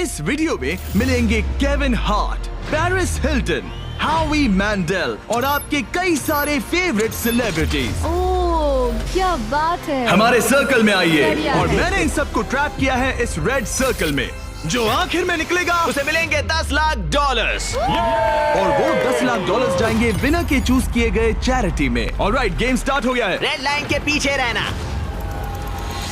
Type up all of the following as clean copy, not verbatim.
इस वीडियो में मिलेंगे केविन हार्ट, पेरिस हिल्टन, हावी मैंडेल और आपके कई सारे फेवरेट सेलिब्रिटीज। ओह, क्या बात है। हमारे सर्कल में आइए बढ़िया और है। मैंने इन सबको ट्रैप किया है इस रेड सर्कल में। जो आखिर में निकलेगा उसे मिलेंगे $10 लाख। और वो $10 लाख जाएंगे विनर के चूज किए गए चैरिटी में। ऑलराइट, गेम स्टार्ट हो गया है। रेड लाइन के पीछे रहना।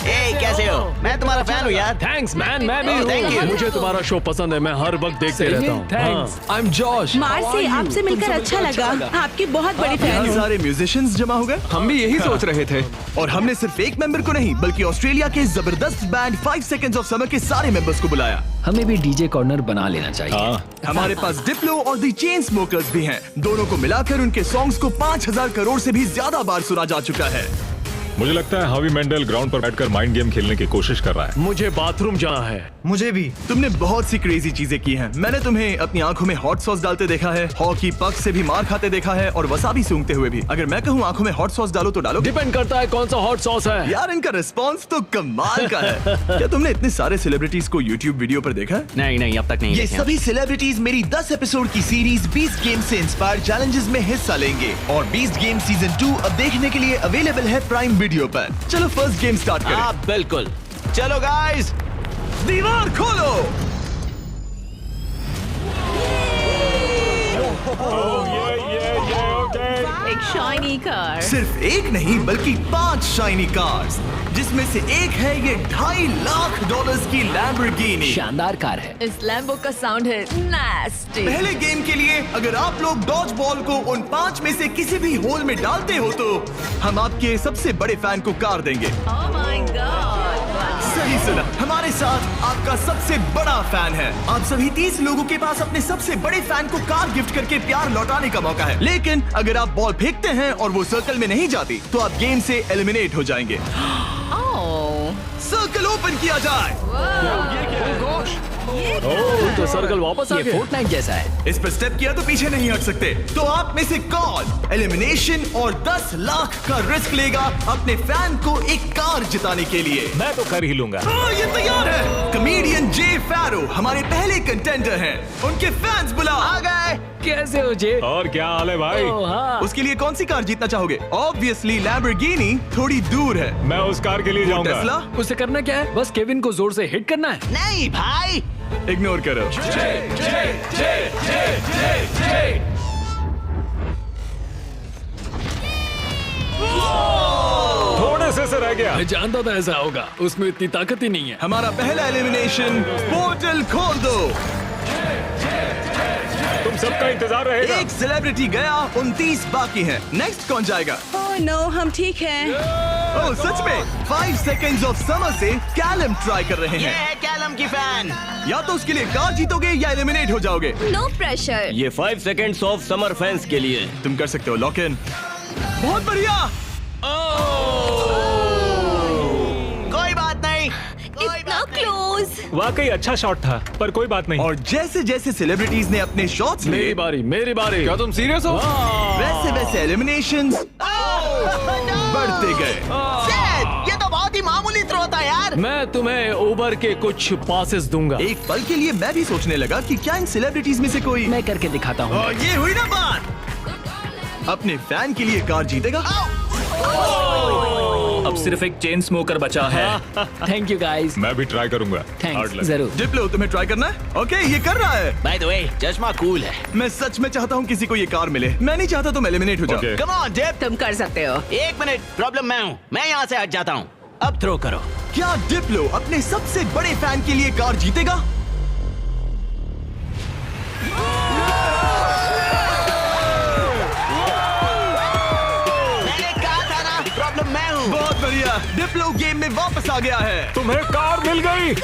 ए, कैसे हो? मैं तुम्हारा फैन हूँ यार। थैंक्स मैन, मैं भी Oh, thank हूँ। you. मुझे तुम्हारा शो पसंद है, मैं हर वक्त देखते रहता हूँ। Thanks. I am Josh. Marcy, आपसे मिलकर अच्छा लगा। आपकी बहुत बड़ी फैन यहाँ हूँ। सारे म्यूजिशियंस जमा हो गए। हम भी यही सोच रहे थे। और हमने सिर्फ एक मेंबर को नहीं बल्कि ऑस्ट्रेलिया के जबरदस्त बैंड 5 सेकंड्स ऑफ समर के सारे मेंबर्स को बुलाया। हमें भी डीजे कॉर्नर बना लेना चाहिए। हमारे पास डिप्लो और द चेन स्मोकर्स भी हैं। दोनों को मिलाकर उनके सॉन्ग्स को 5000 करोड़ से भी ज्यादा बार सुना जा चुका है। मुझे लगता है हावी मेंडेल ग्राउंड पर बैठकर माइंड गेम खेलने की कोशिश कर रहा है। मुझे बाथरूम जाना है। मुझे भी। तुमने बहुत सी क्रेजी चीजें की हैं। मैंने तुम्हें अपनी आंखों में हॉट सॉस डालते देखा है, हॉकी पक से भी मार खाते देखा है और वसाबी सूंघते हुए भी। अगर मैं कहूँ आंखों में हॉट सॉस डालो तो डालो। डिपेंड करता है कौन सा हॉट सॉस है। यार, इनका रिस्पांस तो कमाल का है। क्या तुमने इतने सारे सेलिब्रिटीज को यूट्यूब वीडियो पर देखा है? नहीं, अब तक नहीं ये देखे। सभी सेलिब्रिटीज मेरी 10 एपिसोड की सीरीज 20 गेम से इंस्पायर चैलेंजेस में हिस्सा लेंगे और 20 गेम सीजन 2 अब देखने के लिए अवेलेबल है प्राइम वीडियो पर। चलो फर्स्ट गेम स्टार्ट करें। हाँ, बिल्कुल। चलो गाइस, दीवार खोलो। एक शाइनी कार। सिर्फ एक नहीं बल्कि 5 शाइनी कार्स, जिसमें से एक है ये $2.5 लाख की लैम्बोर्गिनी। शानदार कार है। इस लैम्बो का साउंड है नास्टी। पहले गेम के लिए अगर आप लोग डॉज बॉल को उन 5 में से किसी भी होल में डालते हो तो हम आपके सबसे बड़े फैन को कार देंगे। Oh my God. सही सुना, हमारे साथ आपका सबसे बड़ा फैन है। आप सभी 30 लोगों के पास अपने सबसे बड़े फैन को कार गिफ्ट करके प्यार लौटाने का मौका है। लेकिन अगर आप बॉल फेंकते हैं और वो सर्कल में नहीं जाती तो आप गेम से एलिमिनेट हो जाएंगे। ओह, सर्कल ओपन किया जाए। तो सर्कल वापस आ ये गया। फोर्टनाइट जैसा है। इस पर स्टेप किया तो पीछे नहीं हट सकते। तो आप में से कौन एलिमिनेशन और 10 लाख का रिस्क लेगा अपने फैन को एक कार जिताने के लिए? मैं तो कर ही लूंगा। हाँ, ये तैयार है। कमेडियन जे फैरो हमारे पहले कंटेंडर हैं। उनके फैंस बुलाओ। आ गए। कैसे हो जे? और क्या हाल है भाई? ओह, हाँ। उसके लिए कौन सी कार जीतना चाहोगे? ऑब्वियसली लैम्बोर्गिनी थोड़ी दूर है। मैं उस कार के लिए जाऊंगा। टेस्ला उसे करना क्या है? बस केविन को जोर से हिट करना है। नहीं भाई, इग्नोर करो। थोड़े से रह गया। मैं जानता था ऐसा होगा, उसमें इतनी ताकत ही नहीं है। हमारा पहला एलिमिनेशन, पोर्टल खोल दो। तुम सबका इंतजार रहेगा। एक सेलिब्रिटी गया, 29 बाकी हैं। नेक्स्ट कौन जाएगा? ओह नो, हम ठीक हैं। ओह सच में 5 सेकंड्स ऑफ समर से कैलम ट्राई कर रहे ये हैं। है कैलम की फैन। या तो उसके लिए कार जीतोगे या एलिमिनेट हो जाओगे। No pressure. ये 5 सेकंड्स ऑफ समर फैंस के लिए। तुम कर सकते हो लॉक इन। बहुत बढ़िया। कोई बात नहीं, कोई इतना बात नहीं। क्लोज। वाकई अच्छा शॉट था, पर कोई बात नहीं। और जैसे जैसे सेलिब्रिटीज ने अपने शॉट्स लिए, मेरी बारी, मेरी बारी। क्या तुम सीरियस हो? वैसे वैसे एलिमिनेशन बढ़ते गए। Shit, ये तो बहुत ही मामूली थ्रो था यार। मैं तुम्हें उबर के कुछ पासेस दूंगा। एक पल के लिए मैं भी सोचने लगा कि क्या इन सेलिब्रिटीज में से कोई मैं करके दिखाता हूँ। और ये हुई ना बात। अपने फैन के लिए कार जीतेगा। अब सिर्फ एक चेन स्मोकर बचा है। Thank you guys. मैं भी ट्राई करूंगा। Hard thanks, luck. जरूर। डिप्लो, तुम्हें ट्राई करना है? ओके, ये कर रहा है। बाय द वे, चश्मा कूल है। मैं सच में चाहता हूँ किसी को ये कार मिले। मैं नहीं चाहता तुम एलिमिनेट हो जाओ। Okay. Come on dip. तुम कर सकते हो। एक मिनट, प्रॉब्लम मैं हूँ। मैं यहाँ से हट जाता हूँ। अब थ्रो करो। क्या डिप्लो अपने सबसे बड़े फैन के लिए कार जीतेगा? मैंने कहा था ना, प्रॉब्लम मैं हूँ। बहुत बढ़िया, डिप्लो गेम में वापस आ गया है। तुम्हें कार मिल गई।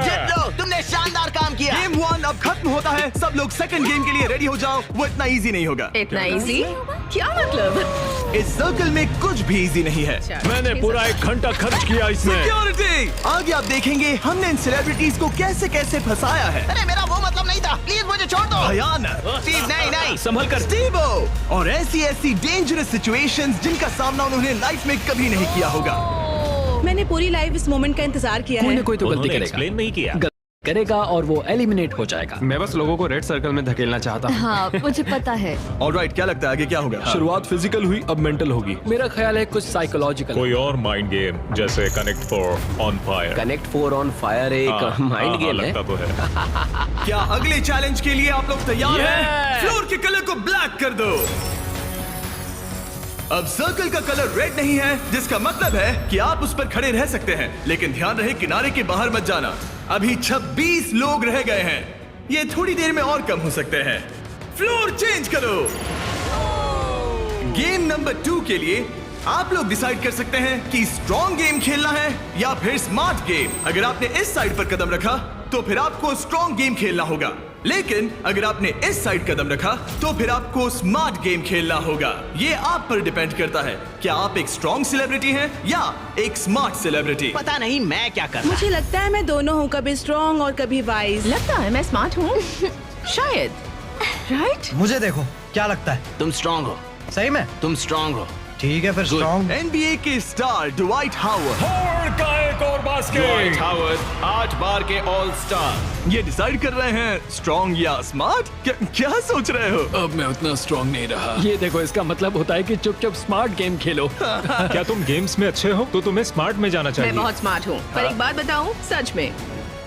जित लो, तुमने शानदार काम किया। गेम 1 अब खत्म होता है। सब लोग सेकंड गेम के लिए रेडी हो जाओ। वो इतना इजी नहीं होगा। इतना इजी? क्या मतलब? इस सर्कल में कुछ भी इजी नहीं है। मैंने पूरा 1 घंटा खर्च किया इसमें। सिक्योरिटी, आगे आप देखेंगे हमने इन सेलिब्रिटीज को कैसे कैसे फंसाया है। अरे मेरा वो मतलब नहीं था, प्लीज मुझे छोड़ दो। भयानक। स्टीव, नहीं नहीं। संभल कर। स्टीवो, और ऐसी ऐसी डेंजरस सिचुएशंस जिनका सामना उन्होंने लाइफ में कभी नहीं किया होगा। मैंने पूरी लाइफ इस मोमेंट का इंतजार किया कोई है। ना कोई तो गलती उन्होंने करेगा, एक्सप्लेन नहीं किया। गलती करेगा और वो एलिमिनेट हो जाएगा। मैं बस लोगों को रेड सर्कल में धकेलना चाहता हूँ। हाँ मुझे पता है। ऑलराइट, क्या लगता है आगे क्या होगा? शुरुआत फिजिकल हुई, अब मेंटल होगी। मेरा ख्याल है कुछ साइकोलॉजिकल। कोई और माइंड गेम जैसे connect for on fire. Connect 4 on fire एक माइंड गेम है। लगता तो है। क्या अगले चैलेंज के लिए आप लोग तैयार हैं? Yeah! फ्लोर के कलर को ब्लैक कर दो। अब सर्कल का कलर रेड नहीं है, जिसका मतलब है कि आप उस पर खड़े रह सकते हैं, लेकिन ध्यान रहे किनारे के बाहर मत जाना। अभी 26 लोग रह गए हैं, ये थोड़ी देर में और कम हो सकते हैं। फ्लोर चेंज करो। गेम नंबर 2 के लिए आप लोग डिसाइड कर सकते हैं कि स्ट्रॉन्ग गेम खेलना है या फिर स्मार्ट गेम। अगर आपने इस साइड पर कदम रखा तो फिर आपको स्ट्रॉन्ग गेम खेलना होगा, लेकिन अगर आपने इस साइड कदम रखा तो फिर आपको स्मार्ट गेम खेलना होगा। ये आप पर डिपेंड करता है, क्या आप एक स्ट्रॉन्ग सेलिब्रिटी हैं या एक स्मार्ट सेलिब्रिटी। पता नहीं मैं क्या कर। मुझे लगता है मैं दोनों हूँ, कभी स्ट्रॉन्ग और कभी वाइज। लगता है मैं स्मार्ट हूँ। शायद। राइट? मुझे देखो, क्या लगता है? तुम स्ट्रांग हो। सही में? तुम स्ट्रांग हो। ठीक है फिर स्ट्रॉन्ग। NBA के स्टार डवाइट हावर्ड। का एक और बास्केट। हावर्ड 8 बार के ऑल स्टार। ये डिसाइड कर रहे हैं स्ट्रॉन्ग या स्मार्ट। क्या सोच रहे हो? अब मैं उतना स्ट्रांग नहीं रहा। ये देखो, इसका मतलब होता है कि चुपचाप स्मार्ट गेम खेलो। क्या तुम गेम्स में अच्छे हो तो तुम्हें स्मार्ट में जाना मैं चाहिए। बहुत स्मार्ट हूँ, पर एक बात बताऊँ, सच में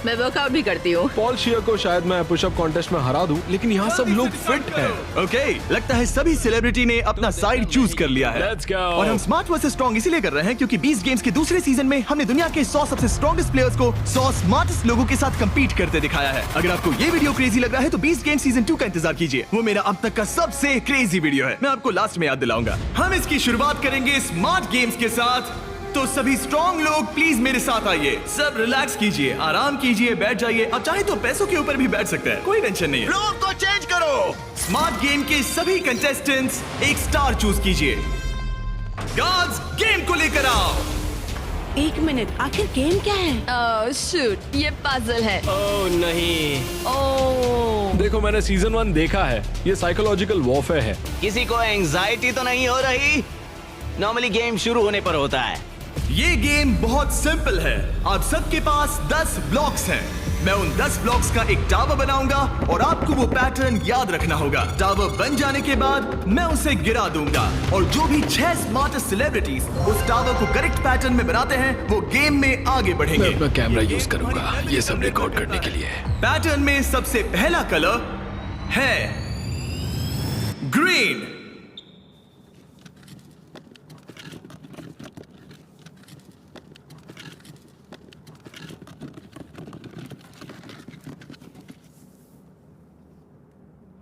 मैं वर्कआउट भी करती हूँ। पॉल शियर को शायद मैं पुशअप कॉन्टेस्ट में हरा दूं, लेकिन यहाँ सब लोग फिट हैं। ओके, लगता है सभी सेलिब्रिटी ने अपना साइड चूज कर लिया है। Let's go. और हम स्मार्ट वर्सेस स्ट्रॉन्ग इसीलिए कर रहे हैं क्योंकि 20 गेम्स के दूसरे सीजन में हमने दुनिया के 100 सबसे स्ट्रॉन्गेस्ट प्लेयर्स को 100 स्मार्टेस्ट लोगों के साथ कंपीट करते दिखाया है। अगर आपको ये वीडियो क्रेजी लग रहा है तो 20 गेम सीजन 2 का इंतजार कीजिए। वो मेरा अब तक का सबसे क्रेजी वीडियो है, मैं आपको लास्ट में याद दिलाऊंगा। हम इसकी शुरुआत करेंगे स्मार्ट गेम्स के साथ, तो सभी स्ट्रॉन्ग लोग प्लीज मेरे साथ आइए। सब रिलैक्स कीजिए, आराम कीजिए, बैठ जाइए। अब चाहे तो पैसों के ऊपर भी बैठ सकते हैं, कोई टेंशन नहीं है। फ्लोर को चेंज करो। स्मार्ट गेम के सभी कंटेस्टेंट्स एक स्टार चूज कीजिए। गार्ड्स, गेम को लेकर आओ। एक मिनट, आखिर गेम क्या है? शूट, ये पजल है। ओह नहीं। ओह देखो, मैंने सीजन 1 देखा है, ये साइकोलॉजिकल वॉरफेयर है। किसी को एंजाइटी तो नहीं हो रही? नॉर्मली गेम शुरू होने पर होता है। ये गेम बहुत सिंपल है। आप सबके पास 10 ब्लॉक्स हैं। मैं उन 10 ब्लॉक्स का एक टावर बनाऊंगा और आपको वो पैटर्न याद रखना होगा। टावर बन जाने के बाद मैं उसे गिरा दूंगा और जो भी 6 स्मार्टेस्ट सेलिब्रिटीज उस टावर को करेक्ट पैटर्न में बनाते हैं वो गेम में आगे मैं बढ़ेंगे। अपना कैमरा यूज करूंगा ये सब रिकॉर्ड करने के लिए। पैटर्न में सबसे पहला कलर है ग्रीन।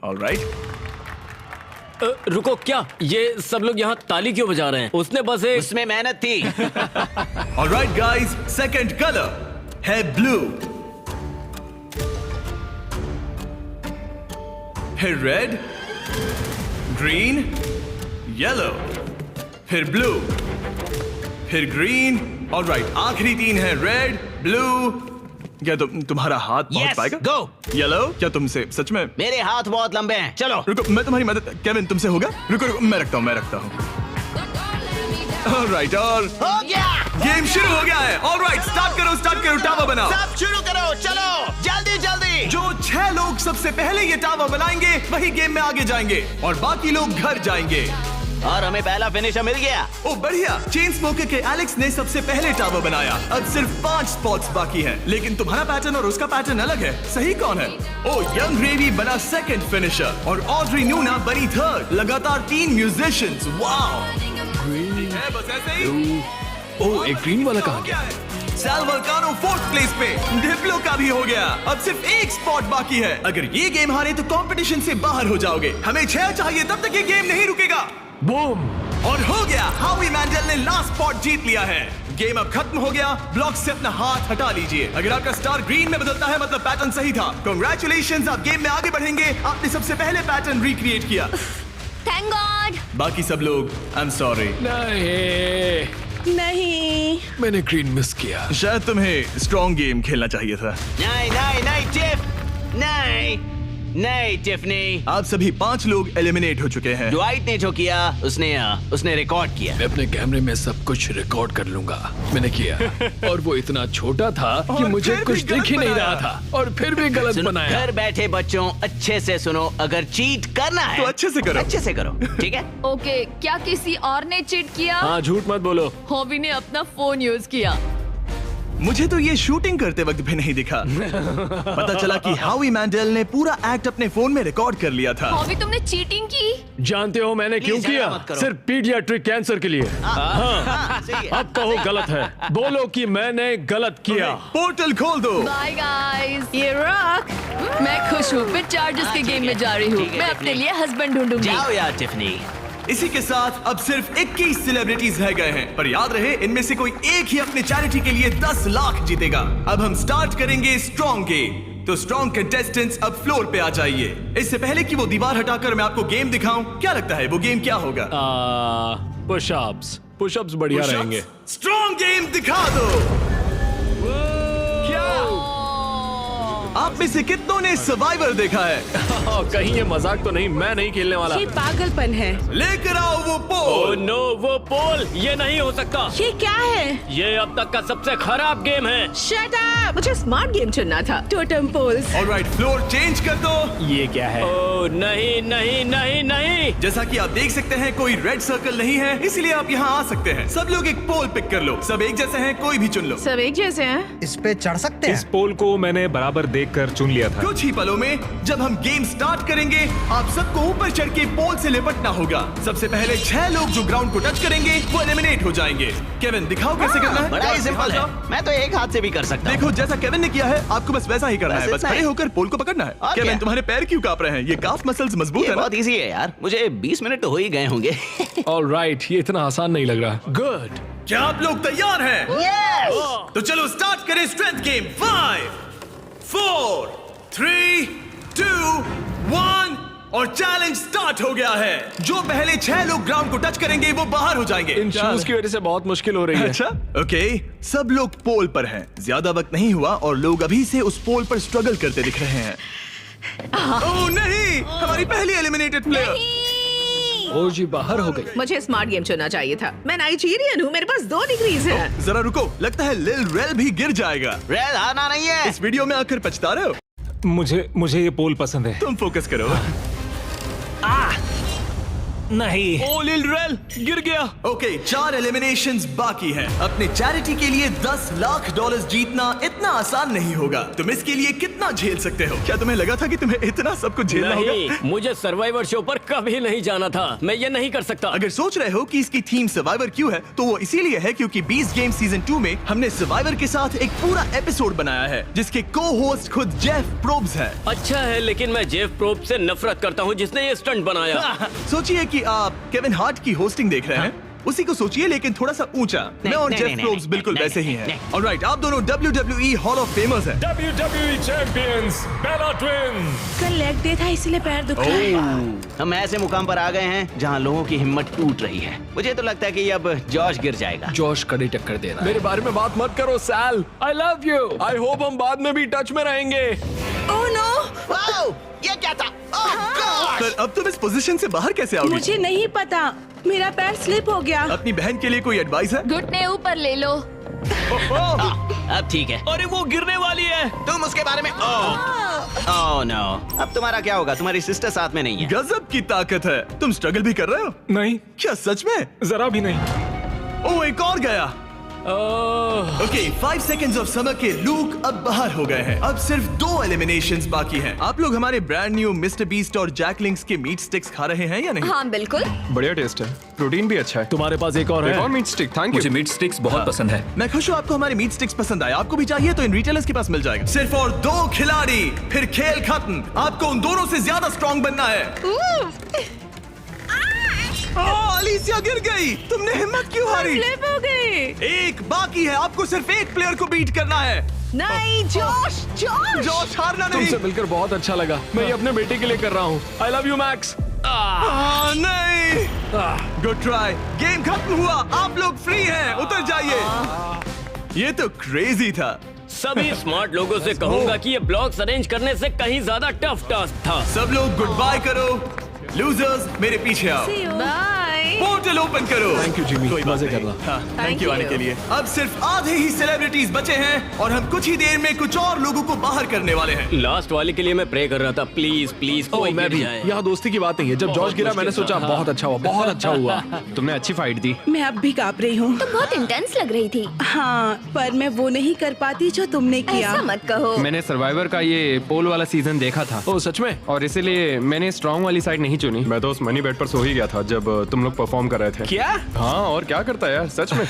ऑलराइट, रुको, क्या ये सब लोग यहाँ ताली क्यों बजा रहे हैं? उसने बस एक उसमें मेहनत थी। ऑलराइट गाइस, सेकंड कलर है ब्लू, फिर रेड, ग्रीन, येलो, फिर ब्लू, फिर ग्रीन। ऑलराइट, आखिरी 3 है रेड, ब्लू। क्या तुम्हारा हाथ पहुंच Yes, पाएगा? go. येलो, क्या तुमसे सच में? मेरे हाथ बहुत लंबे हैं। चलो। रुको, मैं तुम्हारी मदद। केविन, तुमसे होगा? रुको रुको, मैं रखता हूँ। ऑलराइट, और हो गया। गेम शुरू हो गया है। ऑलराइट, स्टार्ट करो, टावर बनाओ। सब शुरू करो, चलो जल्दी जल्दी। जो 6 लोग सबसे पहले ये टावर बनाएंगे वही गेम में आगे जाएंगे और बाकी लोग घर जाएंगे। और हमें पहला फिनिशर मिल गया। ओ बढ़िया, चेन स्मोकर के एलेक्स ने सबसे पहले टावर बनाया। अब सिर्फ 5 स्पॉट्स बाकी हैं, लेकिन तुम्हारा पैटर्न और उसका पैटर्न अलग है। सही कौन है? ओ, यंग रेवी बना सेकंड फिनिशर और ऑड्री न्यूना बनी थर्ड। लगातार 3 म्यूजिशियंस। वाओ, है बस ऐसे ही। ओह, एक ग्रीन वाला कहाँ गया? सैल वल्कानो 4th प्लेस पे। डिप्लो का भी हो गया। अब सिर्फ एक स्पॉट बाकी है। अगर ये गेम हारे तो कंपटीशन से बाहर हो जाओगे। हमें 6 चाहिए, तब तक ये गेम नहीं रुकेगा। बूम! और हो गया, हावी मैंडल ने लास्ट स्पॉट जीत लिया है। गेम अब खत्म हो गया। ब्लॉक से अपना हाथ हटा लीजिए। अगर आपका स्टार ग्रीन में बदलता है मतलब पैटर्न सही था। कांग्रेचुलेशंस, आप गेम में आगे बढ़ेंगे। आपने सबसे पहले पैटर्न रिक्रिएट किया। Thank God. बाकी सब लोग आई एम सॉरी। नहीं, मैंने ग्रीन मिस किया। शायद तुम्हें स्ट्रॉन्ग गेम खेलना चाहिए था। नहीं नहीं नहीं जेफ, नहीं। नहीं टिफनी, आप सभी 5 लोग एलिमिनेट हो चुके हैं। ड्वाइट ने जो किया उसने रिकॉर्ड किया। मैं अपने कैमरे में सब कुछ रिकॉर्ड कर लूंगा। मैंने किया और वो इतना छोटा था कि और मुझे फिर कुछ भी गलत दिख ही नहीं बनाया। रहा था और फिर भी गलत सुनो, बनाया। घर बैठे बच्चों अच्छे से सुनो, अगर चीट करना है तो अच्छे से करो। अच्छे से करो, ठीक है? ओके, क्या किसी और ने चीट किया? हाँ, झूठ मत बोलो। हॉबी ने अपना फोन यूज किया। मुझे तो ये शूटिंग करते वक्त भी नहीं दिखा। पता चला कि हावी मैंडल ने पूरा एक्ट अपने फोन में रिकॉर्ड कर लिया था। हॉबी, तुमने चीटिंग की? जानते हो मैंने क्यों झगड़ा किया? मत करो। सिर्फ पीडियाट्रिक कैंसर के लिए। हाँ, सही है। अब कहो गलत है, बोलो कि मैंने गलत किया। पोर्टल खोल दो। Bye guys. ये रॉक, मैं खुश हूँ। मैं चार्जर्स के गेम में जा रही हूँ। ठीक है, मैं टिफनी। अपने लिए हस्बैंड ढूंढूंगी। जाओ यार टिफनी। इसी के साथ अब सिर्फ 21 सेलिब्रिटीज रह गए हैं, पर याद रहे इनमें से कोई एक ही अपने चैरिटी के लिए 10 लाख जीतेगा। अब हम स्टार्ट करेंगे स्ट्रॉन्ग गेम। तो स्ट्रॉन्ग कंटेस्टेंट्स अब फ्लोर पे आ जाइए। इससे पहले कि वो दीवार हटाकर मैं आपको गेम दिखाऊं, क्या लगता है वो गेम क्या होगा? पुशअप्स। पुशअप्स बढ़िया रहेंगे। स्ट्रॉन्ग गेम दिखा दो। क्या आप में से कितनों ने सर्वाइवर देखा है? कहीं ये मजाक तो नहीं, मैं नहीं खेलने वाला। ये पागलपन है। लेकर आओ वो ओह पोल। नो, वो पोल, ये नहीं हो सकता। ये क्या है? ये अब तक का सबसे खराब गेम है। Shut up. मुझे स्मार्ट गेम चुनना था। Totem poles. Alright, floor change कर दो। ये क्या है? ओह नहीं नहीं नहीं नहीं। जैसा कि आप देख सकते हैं कोई रेड सर्कल नहीं है, इसलिए आप यहाँ आ सकते हैं। सब लोग एक पोल पिक कर लो। सब एक जैसे हैं, कोई भी चुन लो। सब एक जैसे हैं। इस पे चढ़ सकते इस हैं? पोल को मैंने बराबर देखकर चुन लिया था। कुछ ही पलों में जब हम गेम स्टार्ट करेंगे, आप सबको ऊपर चढ़ के पोल से लिपटना होगा। सबसे पहले 6 लोग जो ग्राउंड को टच करेंगे वो एलिमिनेट हो जाएंगे। केविन, दिखाओ कैसे करना है। बड़ा ही सिंपल है, मैं तो एक हाथ से भी कर सकता हूँ। देखो, जैसा केविन ने किया है आपको बस वैसा ही करना बस है। बस इतना ही। खड़े होकर पोल को पकड़ना है। और केविन, क्या? तुम्हारे पैर क्यों कांप रहे हैं? ये काफ मसल्स मजबूत ये है ना? बहुत इजी है यार, मुझे 20 मिनट तो हो ही गए होंगे। ऑलराइट, ये इतना आसान नहीं लग रहा। गुड। क्या आप लोग तैयार हैं? तो चलो स्टार्ट करें स्ट्रेंथ गेम। 5 4 3 2 1 और चैलेंज स्टार्ट हो गया है। जो पहले 6 लोग ग्राउंड को टच करेंगे वो बाहर हो जाएंगे। इन शूज की वजह से बहुत मुश्किल हो रही है। अच्छा, ओके, सब लोग पोल पर हैं। ज्यादा वक्त नहीं हुआ और लोग अभी से उस पोल पर स्ट्रगल करते दिख रहे हैं। ओह नहीं, हमारी पहली एलिमिनेटेड प्लेयर। ओ जी, बाहर हो गई। मुझे स्मार्ट गेम चुनना चाहिए था। मैं नाइजीरियन हूँ, मेरे पास 2 डिग्रीज है। जरा रुको, लगता है लिल रेल भी गिर जाएगा। रेल हारना नहीं है। इस वीडियो में आकर पछता रहे हो? मुझे ये पोल पसंद है। तुम फोकस करो। नहीं। ओ लिल रेल गिर गया। ओके, 4 एलिमिनेशंस बाकी हैं। अपने चैरिटी के लिए 10 लाख डॉलर्स जीतना इतना आसान नहीं होगा। तुम इसके लिए कितना झेल सकते हो? क्या तुम्हें लगा था कि तुम्हें इतना सब कुछ झेलना नहीं, होगा? मुझे सर्वाइवर शो पर कभी नहीं जाना था। मैं ये नहीं कर सकता। अगर सोच रहे हो कि इसकी थीम सर्वाइवर क्यों है, तो वो इसीलिए है क्योंकि 20 गेम सीजन 2 में हमने सर्वाइवर के साथ एक पूरा एपिसोड बनाया है जिसके को होस्ट खुद जेफ प्रोब्स है। अच्छा है, लेकिन मैं जेफ प्रोब से नफरत करता हूँ जिसने ये स्टंट बनाया। सोचिए कि आप केविन हार्ट की होस्टिंग देख रहे हैं, उसी को सोचिए लेकिन थोड़ा सा ऊंचा। मैं और नहीं, जेफ नहीं, प्रोब्स नहीं, बिल्कुल नहीं, वैसे ही नहीं, हैं। ऑलराइट, आप दोनों WWE हॉल ऑफ फेमर्स हैं। WWE चैंपियंस बेला ट्विन्स। कल लेग डे था इसलिए पैर दुख रहा है। हम ऐसे मुकाम पर आ गए हैं जहाँ लोगों की हिम्मत टूट रही है। मुझे तो लगता है कि अब जॉश गिर जाएगा। जोश कड़ी टक्कर दे रहा है। मेरे बारे में बात मत करो Sal. I love you. I hope हम बाद में भी टच में रहेंगे। ओह नो, वाओ, ये क्या था? ओह गॉड! पर अब तुम इस पोजीशन से बाहर कैसे आओगी? मुझे नहीं पता, मेरा पैर स्लिप हो गया। अपनी बहन के लिए कोई एडवाइस है? घुटने ऊपर ले लो। अब ठीक है। अरे वो गिरने वाली है। तुम उसके बारे में ओह नो। अब तुम्हारा क्या होगा? तुम्हारी सिस्टर साथ में नहीं है। गजब की ताकत है। तुम स्ट्रगल भी कर रहे हो? नहीं, क्या सच में? जरा भी नहीं। ओह, एक और गया। ओके, 5 सेकंड्स ऑफ समर के लूक अब बाहर हो गए हैं। अब सिर्फ 2 एलिमिनेशंस बाकी हैं। आप लोग हमारे ब्रांड न्यू मिस्टर बीस्ट और जैक लिंक्स के मीट स्टिक्स खा रहे हैं या नहीं? हाँ बिल्कुल। बढ़िया टेस्ट है, प्रोटीन भी अच्छा है। तुम्हारे पास एक और एक और है? Meat stick, thank you. Meat sticks बहुत पसंद है। मैं खुश हूँ आपको हमारे मीट स्टिक्स पसंद आए। आपको भी चाहिए तो इन रिटेलर्स के पास मिल जाएगा। सिर्फ और 2 खिलाड़ी, फिर खेल खत्म। आपको उन दोनों से ज्यादा स्ट्रॉन्ग बनना है। अलीसिया गिर गई। तुमने हिम्मत क्यों हारी? स्लिप हो गई। एक बाकी है, आपको सिर्फ एक प्लेयर को बीट करना है। नहीं, जोश, जोश। जॉश, हारना नहीं। तुमसे मिलकर बहुत अच्छा लगा। मैं ये अपने बेटे के लिए कर रहा हूँ। आई लव यू मैक्स। नहीं, गुड ट्राई। गेम खत्म हुआ, आप लोग फ्री हैं, उतर जाइए। ये तो क्रेजी था। सभी स्मार्ट लोगों से कहूंगा कि ये ब्लॉक्स अरेंज करने से कहीं ज्यादा टफ टास्क था। सब लोग गुड बाय करो। लूजर्स मेरे पीछे आओ। बाय। पोर्टल ओपन करो। थैंक यू जिमी, मजे कर रहा। हाँ, थैंक Thank यू आने you. के लिए। अब सिर्फ आधे ही सेलिब्रिटीज बचे हैं और हम कुछ ही देर में कुछ और लोगों को बाहर करने वाले हैं। लास्ट वाले के लिए मैं प्रे कर रहा था, प्लीज प्लीज ओ, कोई मैं गिर भी। जाए। यहाँ दोस्ती की बात नहीं है। जब जॉर्ज गिरा मैंने सोचा बहुत अच्छा हुआ, बहुत अच्छा हुआ। तुमने अच्छी फाइट दी। मैं अब भी कांप रही हूँ। तुम बहुत इंटेंस लग रही थी। हाँ, पर मैं वो नहीं कर पाती जो तुमने किया। ऐसा मत कहो। मैंने सर्वाइवर का ये पोल वाला सीजन देखा था। ओ सच में? और इसीलिए मैंने स्ट्रांग वाली साइड नहीं चुनी। मैं तो उस मनी बेड पर सो ही गया था जब तुम लोग परफॉर्म कर रहे थे। क्या? हाँ, और क्या करता है यार, सच में।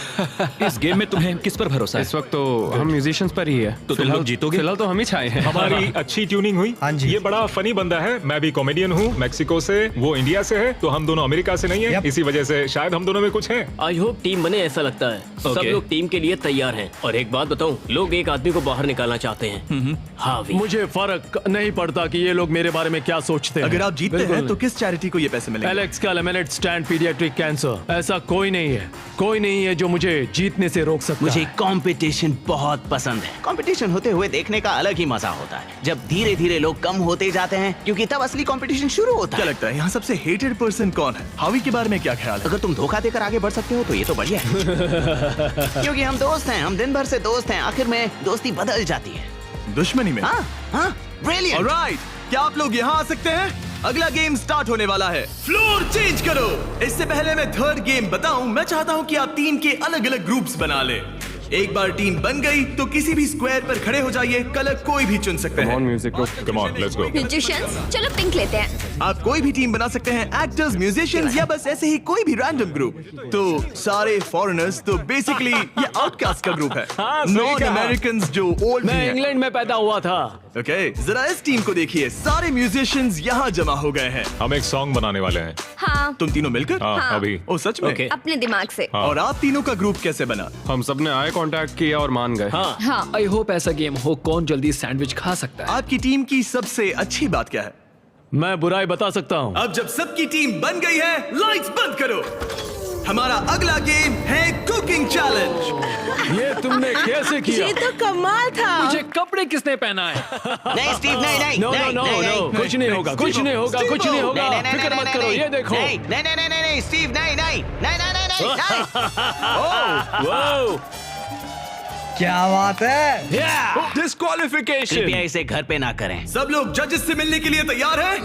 इस गेम में तुम्हें किस पर भरोसा है? इस वक्त तो हम म्यूजिशियंस पर ही है। तो तुम लोग जीतोगे? फिलहाल तो हम ही छाए हैं। हमारी अच्छी ट्यूनिंग हुई। हाँ जी। ये बड़ा फनी बंदा है। मैं भी कॉमेडियन हूँ, मैक्सिको से, वो इंडिया से है, तो हम दोनों अमेरिका से नहीं है। Yep. इसी वजह से शायद हम दोनों में कुछ है। आई होप टीम बने, ऐसा लगता है। सब Okay. लोग टीम के लिए तैयार हैं। और एक बात बताऊं, लोग एक आदमी को बाहर निकालना चाहते हैं। हावी। मुझे फर्क नहीं पड़ता कि ये लोग मेरे बारे में क्या सोचते हैं। अगर आप जीतते बिल्कुल हैं तो नहीं। किस चैरिटी को ये पैसे मिलेंगे? एलेक्स का लेमिनेट स्टैंड पीडियाट्रिक कैंसर। ऐसा कोई नहीं है, कोई नहीं है जो मुझे जीतने से रोक सकता मुझे है। कंपटीशन बहुत पसंद है। कंपटीशन होते हुए देखने का अलग ही मजा होता है, जब धीरे धीरे लोग कम होते जाते हैं, क्योंकि तब असली कंपटीशन शुरू होता क्या है। लगता है यहाँ सबसे हेटेड पर्सन कौन है? हावी के बारे में क्या ख्याल है? अगर तुम धोखा देकर आगे बढ़ सकते हो तो ये तो बढ़िया है। क्योंकि हम दोस्त हैं, हम दिन भर से दोस्त हैं, आखिर में दोस्ती बदल जाती है। दुश्मनी में। हाँ हाँ, ब्रिलियंट। ऑलराइट, क्या आप लोग यहाँ आ सकते हैं? अगला गेम स्टार्ट होने वाला है। फ्लोर चेंज करो। इससे पहले मैं थर्ड गेम बताऊं, मैं चाहता हूं कि आप टीम के अलग अलग ग्रुप्स बना ले। एक बार टीम बन गई तो किसी भी स्क्वायर पर खड़े हो जाइए, कलर कोई भी चुन सकते हैं। Music come on, let's go. Musicians, चलो पिंक लेते हैं। आप कोई भी टीम बना सकते हैं, एक्टर्स, म्यूजिशियंस या बस ऐसे ही कोई भी रैंडम ग्रुप। तो सारे फॉरेनर्स, तो बेसिकली ये आउटकास्ट का ग्रुप है। नॉन अमेरिकन जो ओल्ड मैं इंग्लैंड में पैदा हुआ था। ओके, जरा इस टीम को देखिए, सारे म्यूजिशियंस यहाँ जमा हो गए हैं। हम एक सॉन्ग बनाने वाले हैं। हाँ, तुम तीनों मिलकर? हाँ, अभी। ओ सच में? Okay. अपने दिमाग से। और आप तीनों का ग्रुप कैसे बना? हम सबने आई कांटेक्ट किया और मान गए। हाँ, हाँ, आई होप ऐसा गेम हो कौन जल्दी सैंडविच खा सकता है। आपकी टीम की सबसे अच्छी बात क्या है? मैं बुराई बता सकता हूँ। अब जब सबकी टीम बन गई है, लाइट्स बंद करो। हमारा अगला गेम है कुकिंग चैलेंज। ये तुमने कैसे किया? ये तो कमाल था। मुझे कपड़े किसने पहना है? नहीं स्टीव, नहीं नहीं नो नो नहीं, नो नहीं, नो, नहीं। कुछ नहीं होगा, कुछ नहीं होगा, कुछ नहीं होगा। नहीं, नहीं, नहीं, फिक्र नहीं, मत करो, नहीं, ये देखो। नहीं नहीं नहीं नहीं नहीं स्टीव, नहीं नहीं नहीं नहीं नहीं नहीं। वाओ, क्या बात है? डिस्क्वालिफिकेशन। कृपया इसे घर पे ना करें। सब लोग जजेस से मिलने के लिए तैयार हैं?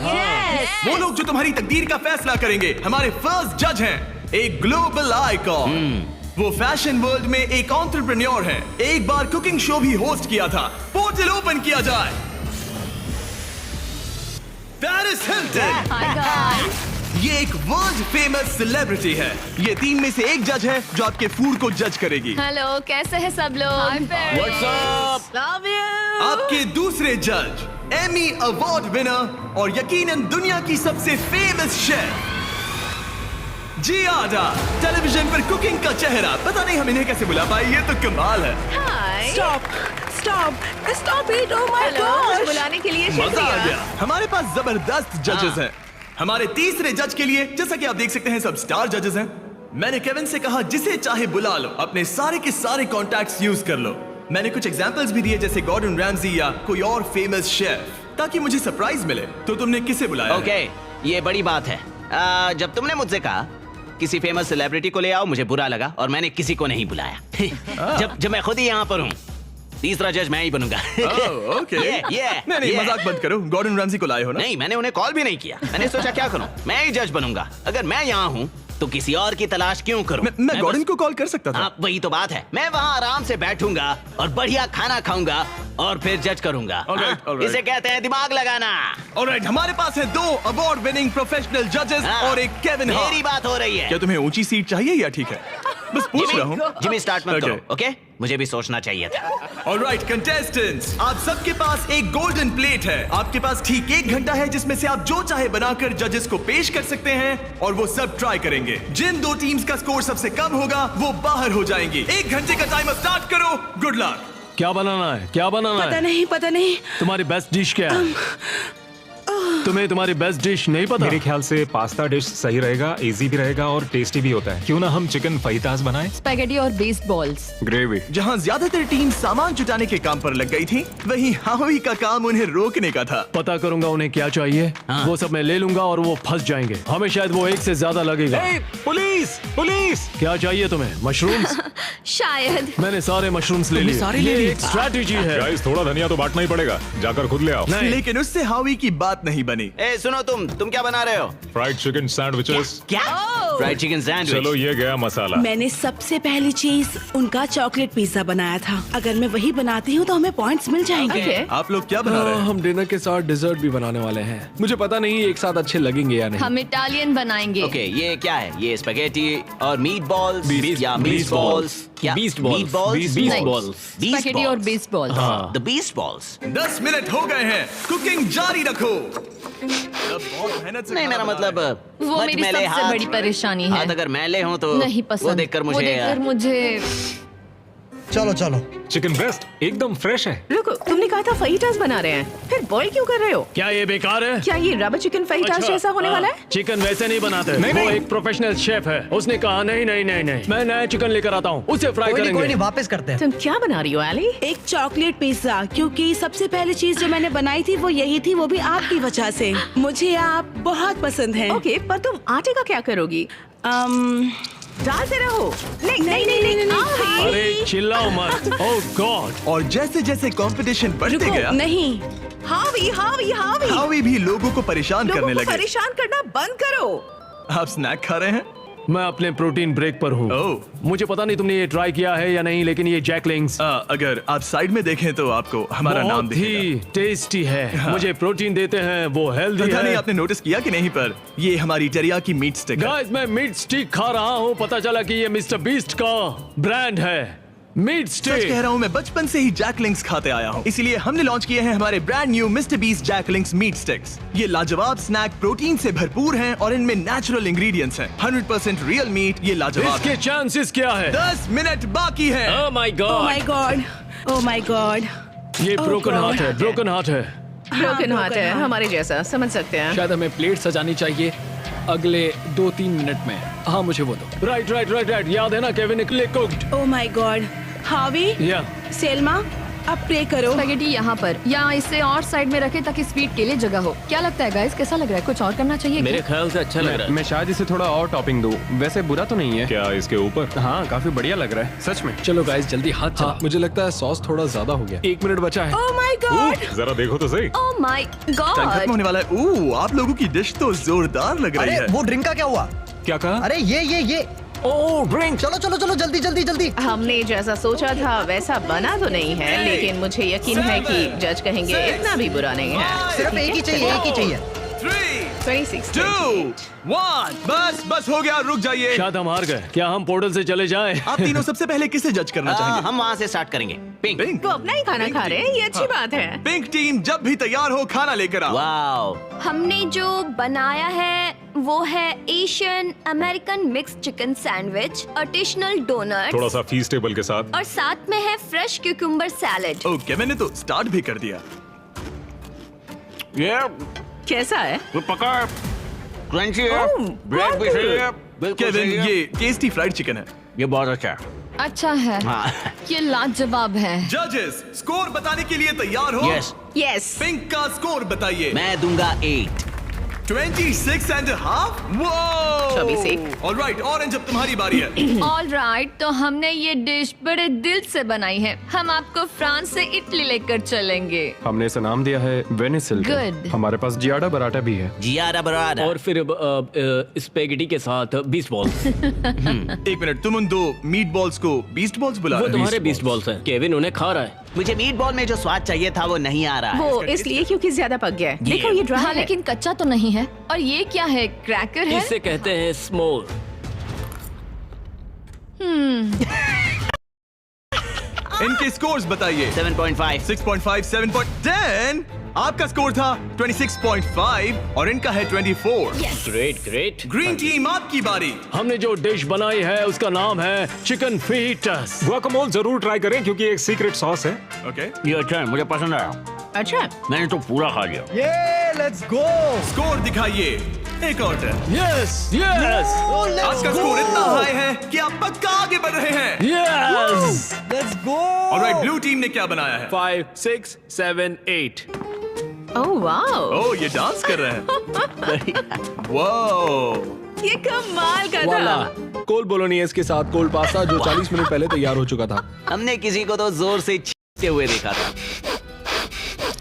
वो लोग जो तुम्हारी तकदीर का फैसला करेंगे, हमारे फर्स्ट जज हैं, एक ग्लोबल आइकॉन। वो फैशन वर्ल्ड में एक एंटरप्रेन्योर है, एक बार कुकिंग शो भी होस्ट किया था। पोर्टल ओपन किया जाए। Paris Hilton. Hi guys. ये एक वर्ल्ड फेमस सेलिब्रिटी है। ये टीम में से एक जज है जो आपके फूड को जज करेगी। हेलो, कैसे हैं सब लोग? What's up? Love you. आपके दूसरे जज, एमी अवार्ड विनर और यकीनन दुनिया की सबसे फेमस शेफ जियाडा, टेलीविजन पर कुकिंग का चेहरा। पता नहीं हम इन्हें कैसे बुला पाए, ये तो कमाल है। Hi. Stop stop it. Oh my hello, मुझे गॉड। बुलाने के लिए मजा आ शुक्रिया। गया। हमारे पास जबरदस्त जजेस हैं। हमारे तीसरे जज के लिए, जैसा कि आप देख सकते हैं, सब स्टार जजेस हैं। मैंने केविन से कहा जिसे चाहे बुला लो, अपने सारे के सारे कॉन्टैक्ट्स यूज कर लो। मैंने कुछ एग्जांपल्स भी दिए, जैसे गॉर्डन रैमजी या कोई और फेमस शेफ, ताकि मुझे सरप्राइज मिले। तो तुमने किसे बुलाया? ओके, ये बड़ी बात है। जब तुमने मुझसे कहा किसी फेमस सेलिब्रिटी को ले आओ, मुझे बुरा लगा और मैंने किसी को नहीं बुलाया। जब मैं खुद ही यहाँ पर हूँ, तीसरा जज मैं ही बनूंगा। ओके। नहीं, मजाक बंद करो। गॉर्डन रैमजी को लाए हो ना? नहीं, मैंने उन्हें कॉल भी नहीं किया। मैंने सोचा क्या करूं, मैं ही जज बनूंगा। अगर मैं यहाँ हूँ तो किसी और की तलाश क्यों करूं? मैं गॉर्डन को कॉल कर सकता था। हाँ, वही तो बात है। मैं वहाँ आराम से बैठूंगा और बढ़िया खाना खाऊंगा और फिर जज करूंगा। Alright, हाँ? alright. इसे कहते हैं दिमाग लगाना। ऑलराइट, हमारे पास है 2 अवार्ड विनिंग प्रोफेशनल जजेस हाँ, और एक केविन हार्ट। मेरी बात हो रही है। क्या तुम्हें ऊंची सीट चाहिए या ठीक है? बस पूछ रहा हूँ। जिमी स्टार्ट मत Okay. करो, ओके? मुझे भी सोचना चाहिए था। ऑलराइट कंटेस्टेंट्स, आप सबके पास एक गोल्डन प्लेट है। आपके पास ठीक 1 घंटा है जिसमें से आप जो चाहे बनाकर जजेस को पेश कर सकते हैं और वो सब ट्राई करेंगे। जिन 2 टीम्स का स्कोर सबसे कम होगा वो बाहर हो जाएंगी। 1 घंटे का टाइमर स्टार्ट करो। Good luck. क्या बनाना है? क्या बनाना पता है? नहीं। तुम्हारी बेस्ट डिश क्या है? तुम्हें तुम्हारी बेस्ट डिश नहीं पता? मेरे ख्याल से पास्ता डिश सही रहेगा, इजी भी रहेगा और टेस्टी भी होता है। क्यों ना हम चिकन फहीतास बनाएं? स्पैगेटी और बेस्ड बॉल्स। ग्रेवी। जहाँ ज्यादातर टीम सामान जुटाने के काम पर लग गई थी, वहीं हावी का काम उन्हें रोकने का था। पता करूंगा उन्हें क्या चाहिए। वो सब मैं ले लूंगा और वो फंस जाएंगे। हमें शायद वो एक से ज्यादा लगेगा। Police police! क्या चाहिए तुम्हें? मशरूम्स? शायद। मैंने सारे मशरूम्स ले लिए। सारे ले ये लिए? एक स्ट्रैटेजी है। गाइस थोड़ा धनिया तो बांटना ही पड़ेगा, जाकर खुद ले आओ। लेकिन उससे हावी की बात नहीं बनी। ए सुनो, तुम क्या बना रहे हो? Fried chicken sandwiches. क्या? Fried chicken sandwich. चलो ये गया मसाला। मैंने सबसे पहली चीज उनका चॉकलेट पिज्जा बनाया था। अगर मैं वही बनाती हूँ तो हमें पॉइंट्स मिल जाएंगे। Okay. आप लोग क्या बना रहे हैं? हम डिनर के साथ डिजर्ट भी बनाने वाले हैं। मुझे पता नहीं एक साथ अच्छे लगेंगे या नहीं। हम इटालियन बनाएंगे। ओके, ये क्या है? ये स्पैगेटी और मीट बॉल्स या beast मीट बॉल्स? क्या? Beast balls. Meat balls? Beast नहीं। balls. Beast स्पैगेटी और balls. Based balls. The beast balls. 10 minute हो गए हैं, कुकिंग जारी रखो। अब बहुत मेहनत से नहीं, खाना मेरा बना मतलब वो मच मेरी मैले सबसे हाथ- बड़ी परेशानी है। हाथ अगर मैले हों तो नहीं पसंद। वो देखकर मुझे चलो चलो। चिकन ब्रेस्ट एकदम फ्रेश है। रुको, तुमने कहा था फहीटास बना रहे हैं, फिर बॉईल क्यों कर रहे हो? क्या ये बेकार है? क्या ये रबर चिकन फहीटास अच्छा, जैसा होने वाला है? चिकन वैसे नहीं बनाते। वो एक प्रोफेशनल शेफ है। उसने कहा नहीं नहीं नहीं नहीं, मैं नया चिकन लेकर आता हूँ, उसे फ्राई कोई करेंगे। नहीं, वापस करते हैं। तुम क्या बना रही हो एली? एक चॉकलेट पिज्जा, क्योंकि सबसे पहली चीज जो मैंने बनाई थी वो यही थी, वो भी आपकी वजह से। मुझे आप बहुत पसंद हैं। ओके, पर तुम आटे का क्या करोगी? डालते रहो। नहीं नहीं नहीं नहीं। अरे चिल्लाओ मत। ओह गॉड। और जैसे जैसे कंपटीशन बढ़ते गया, नहीं, हावी हावी हावी, हावी भी लोगों को परेशान लोगों करने को लगे। परेशान करना बंद करो। आप स्नैक खा रहे हैं? मैं अपने प्रोटीन ब्रेक पर हूँ। ओह। मुझे पता नहीं तुमने ये ट्राई किया है या नहीं, लेकिन ये जैकलिंग्स अगर आप साइड में देखें तो आपको हमारा नाम बहुत ही टेस्टी है। मुझे प्रोटीन देते हैं, वो हेल्दी पता नहीं है। आपने नोटिस किया कि नहीं, पर ये हमारी टेरियाकी मीट स्टिक है। गाइस, मैं मीट स्टिक खा रहा हूँ। पता चला कि ये मिस्टर बीस्ट का ब्रांड है। मीट सच स्टिक। कह रहा हूँ, मैं बचपन से ही जैकलिंग्स खाते आया हूँ, इसीलिए हमने लॉन्च किए हैं हमारे brand new Mister Beast Jack Link's meat sticks. ये लाजवाब स्नैक प्रोटीन से भरपूर हैं और इनमें नेचुरल इंग्रेडिएंट्स हैं। 100% रियल मीट। ये लाजवाब इसके है। चांसेस क्या है? 10 मिनट बाकी है। Oh my oh God. My God, oh my God. ये Oh ब्रोकन God. हार्ट है, ब्रोकन हार्ट है। ब्रोकन हार्ट है, हमारे जैसा, समझ सकते हैं। शायद हमें प्लेट सजानी चाहिए अगले 2-3 मिनट में। हाँ, मुझे वो दो। राइट राइट राइट राइट, याद है ना केविन ने कुक्ड। Oh my God. हावी, या सेल्मा, अब प्रे करो। स्पैगेटी यहाँ पर, या इसे और साइड में रखें ताकि स्वीट के लिए जगह हो। क्या लगता है गाइस, कैसा लग रहा है? कुछ और करना चाहिए मेरे क्या? ख्याल से अच्छा लग रहा है। मैं शायद इसे थोड़ा और टॉपिंग दूं। वैसे बुरा तो नहीं है। क्या इसके ऊपर? हाँ, काफी बढ़िया लग रहा है सच में। चलो गाइस, जल्दी हाथ चला। मुझे लगता है सॉस थोड़ा ज्यादा हो गया। 1 मिनट बचा है। Oh my God. जरा देखो तो सही। ओह माय टाइम खत्म गॉड। होने वाला है। आप लोगों की डिश तो जोरदार लग रही अरे है। वो ड्रिंक का क्या हुआ? क्या कहा? अरे ये ओह ड्रिंक। चलो चलो चलो, जल्दी जल्दी जल्दी। हमने जैसा सोचा था वैसा बना तो नहीं है, लेकिन मुझे यकीन है कि जज कहेंगे इतना भी बुरा नहीं है। सिर्फ एक ही चाहिए, एक ही चाहिए। 3, 26, 2, 1, बस हो गया, रुक जाइए। शायद हम हार गए। क्या हम पोर्टल से चले जाएं? आप तीनों सबसे पहले किसे जज करना चाहेंगे? हम वहाँ से स्टार्ट करेंगे। पिंक। पिंक। वो अपना ही खाना खा रहे हैं, ये अच्छी बात है। पिंक टीम जब भी तैयार हो, खाना लेकर आओ। वाओ। हमने जो बनाया है वो है Asian American mix chicken sandwich, additional donut थोड़ा सा फीस्टेबल के साथ। और साथ में है फ्रेश क्यूकम्बर सैलेड। ओके, मैंने तो स्टार्ट भी कर दिया। ये कैसा है? पका, क्रंची है, ब्रेड भी सही है, बिल्कुल केविन, सही है। ये टेस्टी फ्राइड चिकन है। ये बहुत अच्छा है। अच्छा है, हाँ। ये लाजवाब है। जजेस, स्कोर बताने के लिए तैयार हो? यस। यस। पिंक का स्कोर बताइए। मैं दूंगा 8। 26.5। वो 24। ऑलराइट, ऑरेंज अब तुम्हारी बारी है। ऑल राइट, तो हमने ये डिश बड़े दिल से बनाई है। हम आपको फ्रांस से इटली लेकर चलेंगे। हमने इसे नाम दिया है वेनिसिल। Good. हमारे पास जियाडा बराटा भी है। जियारा बराड़ा। और फिर स्पेगेटी के साथ बीस्ट बॉल्स। 1 मिनट, तुम उन 2 मीट बॉल्स को बीस्ट बॉल्स बुला वो रहे हो? तुम्हारे बीस्ट बॉल्स हैं। केविन उन्हें खा रहा है। मुझे मीट बॉल में जो स्वाद चाहिए था वो नहीं आ रहा है। वो इसलिए क्योंकि ज्यादा पक गया है। देखो ये ड्राई है, लेकिन कच्चा तो नहीं है। और ये क्या है? क्रैकर है? इसे कहते हैं स्मोर। इनके स्कोर्स बताइए। 7.5। 6.5, 7.10। आपका स्कोर था 26.5 और इनका है 24। Great great. ग्रीन टीम, आपकी बारी। हमने जो डिश बनाई है उसका नाम है चिकन फीटस। गुआकामोल जरूर ट्राई करें क्योंकि एक सीक्रेट सॉस है। ओके। ये अच्छा है, मुझे पसंद आया। अच्छा मैंने तो पूरा खा लिया। ये लेट्स गो। स्कोर दिखाइए। एक और टर्न। यस यस आपका स्कोर इतना हाई है कि आप पक्का आगे बढ़ रहे हैं। Yes. Let's go. Alright, blue team ने क्या बनाया है? 5 6 7 8। ओह वाओ, ओह, ये डांस कर रहे हैं। वाओ, ये कमाल का वाला था। कोल बोलोनियस के साथ कोल्ड पास्ता जो 40 मिनट पहले तैयार हो चुका था। हमने किसी को तो जोर से छींकते हुए देखा था।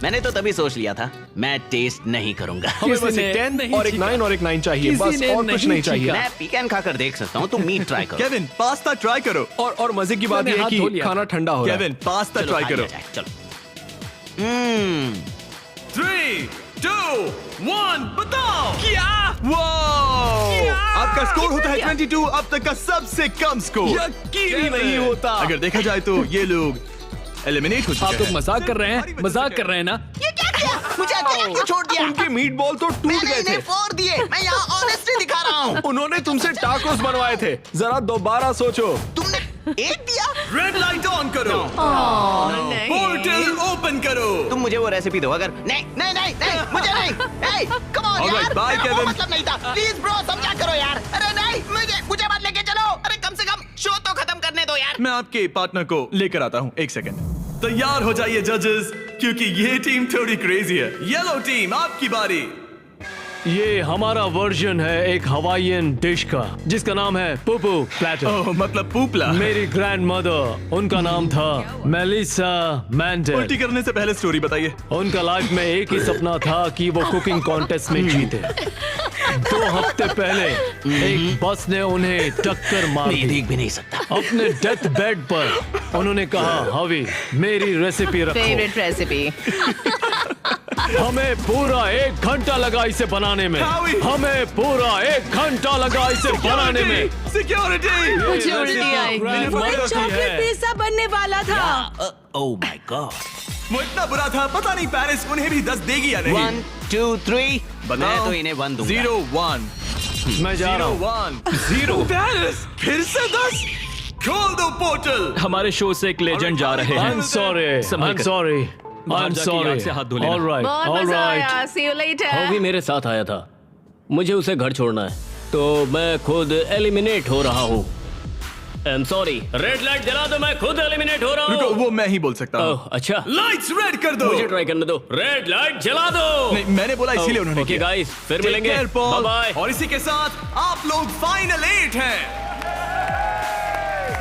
मैंने तो तभी सोच लिया था मैं टेस्ट नहीं करूंगा। हमें किसी बस ने एक 10 नहीं और एक छीका। 9 और एक 9 चाहिए, किसी बस ने और कुछ नहीं नहीं चाहिए। मैं पीकन खाकर देख सकता हूँ, तुम मीट ट्राई करो। केविन, पास्ता ट्राई करो। और मजे की बात मैंने यह है हाथ धो कि लिया खाना ठंडा हो रहा है। केविन, पास्ता चलो ट्राई खा करो। लिया जाए, चलो। 3 2 1 बताओ क्या? वाओ, आपका स्कोर होता है 22, अब तक का सबसे कम स्कोर। यकीन ही नहीं होता। अगर देखा जाए तो ये लोग एलिमिनेट हो चुके आप हैं। लोग मजाक कर रहे हैं, मजाक कर रहे हैं ना? ये क्या किया? मुझे अकेला क्यों छोड़ दिया? उनके मीट बॉल तो टूट मैंने गए इन्हें थे। फोड़ दिए। मैं यहाँ ऑनेस्टी दिखा रहा हूँ। उन्होंने तुमसे टाकोस बनवाए थे। जरा दोबारा सोचो। तुमने एक दिया। रेड लाइट ऑन करो। नहीं। पोर्टल ओपन करो। तुम मुझे वो रेसिपी दो। अगर नहीं नहीं नहीं नहीं मुझे नहीं। Hey, come on Alright, यार, bye, मेरा वो Kevin. मतलब नहीं था। प्लीज ब्रो समझा करो यार। अरे नहीं, मुझे मत लेके चलो। अरे कम से कम शो तो खत्म करने दो यार। मैं आपके पार्टनर को लेकर आता हूँ, एक सेकंड। तैयार हो जाइए जजेस, क्योंकि ये टीम थोड़ी क्रेजी है। येलो टीम, आपकी बारी। ये हमारा वर्जन है एक हवाईयन डिश का जिसका नाम है पुपू प्लेटर। ओह, मतलब पूपला। मेरी ग्रैंड मदर, उनका नाम था मेलिसा मैंडेल। उल्टी करने से पहले स्टोरी बताइए। उनका लाइफ में एक ही सपना था कि वो कुकिंग कॉन्टेस्ट में जीते। 2 हफ्ते पहले एक बस ने उन्हें टक्कर मार मैं दी। देख भी नहीं सकता। अपने डेथ बेड पर उन्होंने कहा, हवी मेरी रेसिपी रखो। Favourite recipe. हमें पूरा 1 घंटा लगा इसे बनाने में। हावी। हमें पूरा 1 घंटा लगा इसे बनाने में। सिक्योरिटी। मुझे उल्टी आई। ग्रैंड वो मदर एक की चॉकलेट है। पिज्जा बनने वाला था। Oh my God. वो इतना बुरा था, पता नहीं पेरिस उन्हें भी 10 देगी या नहीं। 1 2 3 बताओ। मैं तो इन्हें 1 दूंगा। 0 1 मैं जा रहा हूँ। 1 0। पेरिस फिर से 10। खोल दो पोर्टल। हमारे शो से एक लेजेंड जा रहे हैं। I'm sorry. संभल I'm कर। sorry. बाहर I'm जाके sorry. याद से हाथ धो लेना। All right. बहुत All मजा right. आया। See you later. वो भी मेरे साथ आया था। मुझे उसे घर छोड़ना है, तो मैं खुद एलिमिनेट हो रहा हूँ। I'm sorry. रेड लाइट जला दो, मैं खुद एलिमिनेट हो रहा रुको, हूँ। वो मैं ही बोल सकता हूँ। ओह, अच्छा। लाइट्स रेड कर दो। मुझे ट्राई करने दो। रेड लाइट जला दो। नहीं, मैंने बोला इसीलिए उन्होंने ओके किया। गाइस, फिर Take मिलेंगे। care, Paul. Bye bye. और इसी के साथ आप लोग फाइनल 8 हैं।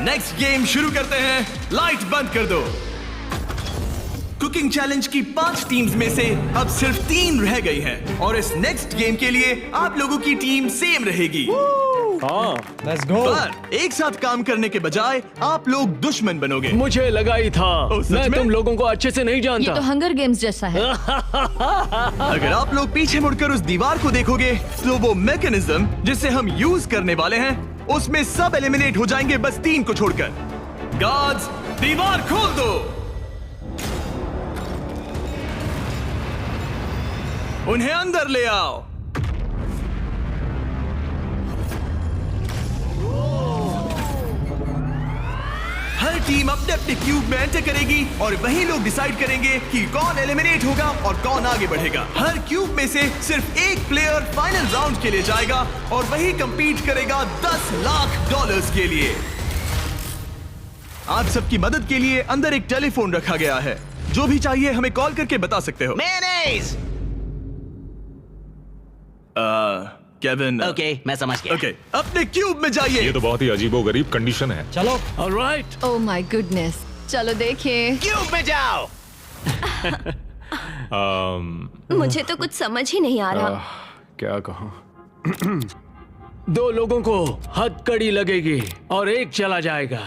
नेक्स्ट गेम शुरू करते हैं। लाइट बंद कर दो। कुकिंग चैलेंज की 5 टीम्स में से अब सिर्फ 3 रह गई हैं और इस नेक्स्ट गेम के लिए आप लोगों की टीम सेम रहेगी। Let's go. पर एक साथ काम करने के बजाय आप लोग दुश्मन बनोगे। मुझे लगा ही था। ओह, सच मैं में? तुम लोगों को अच्छे से नहीं ये जानता। तो हंगर गेम्स जैसा है। अगर आप लोग पीछे मुड़कर उस दीवार को देखोगे तो वो मैकेनिज्म जिसे हम यूज करने वाले हैं उसमें सब एलिमिनेट हो जाएंगे, बस 3 को छोड़कर। गार्ड्स, दीवार खोल दो। उन्हें अंदर ले आओ। हर टीम अपने अपने क्यूब में एंटर करेगी और वही लोग डिसाइड करेंगे कि कौन एलिमिनेट होगा और कौन आगे बढ़ेगा। हर क्यूब में से सिर्फ एक प्लेयर फाइनल राउंड के लिए जाएगा और वही कंपीट करेगा $10 लाख के लिए। आप सबकी मदद के लिए अंदर एक टेलीफोन रखा गया है। जो भी चाहिए हमें कॉल करके बता सकते हो। मेयोनेज़। केविन। ओके, मैं समझ गया। ओके, अपने क्यूब में जाइए। ये तो बहुत ही अजीबोगरीब कंडीशन है। चलो। ऑलराइट। ओह माय गुडनेस, चलो देखिए। क्यूब में जाओ। मुझे तो कुछ समझ ही नहीं आ रहा। क्या कहूँ? 2 लोगों को हथकड़ी लगेगी और एक चला जाएगा।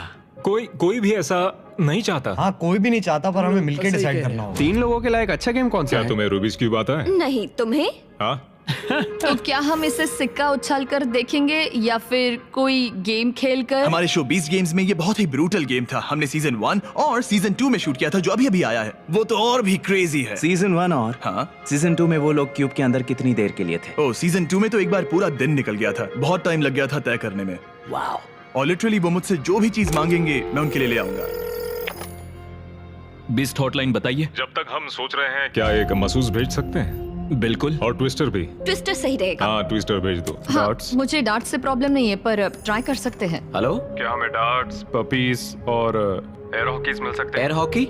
कोई भी ऐसा नहीं चाहता। हाँ, कोई भी नहीं चाहता, पर हमें मिलकर सही डिसाइड कह रहे करना होगा। 3 लोगों के लिए एक अच्छा गेम कौन सा क्या है? तुम्हें रूबिक्स क्यूब आता है? नहीं, तुम्हें? हाँ? तो क्या हम इसे सिक्का उछाल कर देखेंगे या फिर कोई गेम खेल कर? हमारे शो 20 गेम्स में ये बहुत ही ब्रूटल गेम था। हमने सीजन 1 और सीजन 2 में शूट किया था, जो अभी अभी आया है। वो तो और भी क्रेजी है। सीजन 1 और हाँ, सीजन 2 में वो लोग क्यूब के अंदर कितनी देर के लिए थे? ओ, सीजन 2 में तो एक बार पूरा दिन निकल गया था। बहुत टाइम लग गया था तय करने में। वाओ। और लिटरली वो मुझसे जो भी चीज मांगेंगे मैं उनके लिए ले आऊंगा। बीस्ट हॉटलाइन बताइए। जब तक हम सोच रहे हैं क्या एक मसूस भेज सकते हैं? बिल्कुल। और ट्विस्टर भी। ट्विस्टर सही रहेगा। हाँ ट्विस्टर भेज दो। हाँ, मुझे डार्ट से प्रॉब्लम नहीं है पर ट्राई कर सकते हैं। हेलो, क्या हमें डार्ट्स, पपीज और एयर हॉकीज मिल सकते हैं? Air hockey?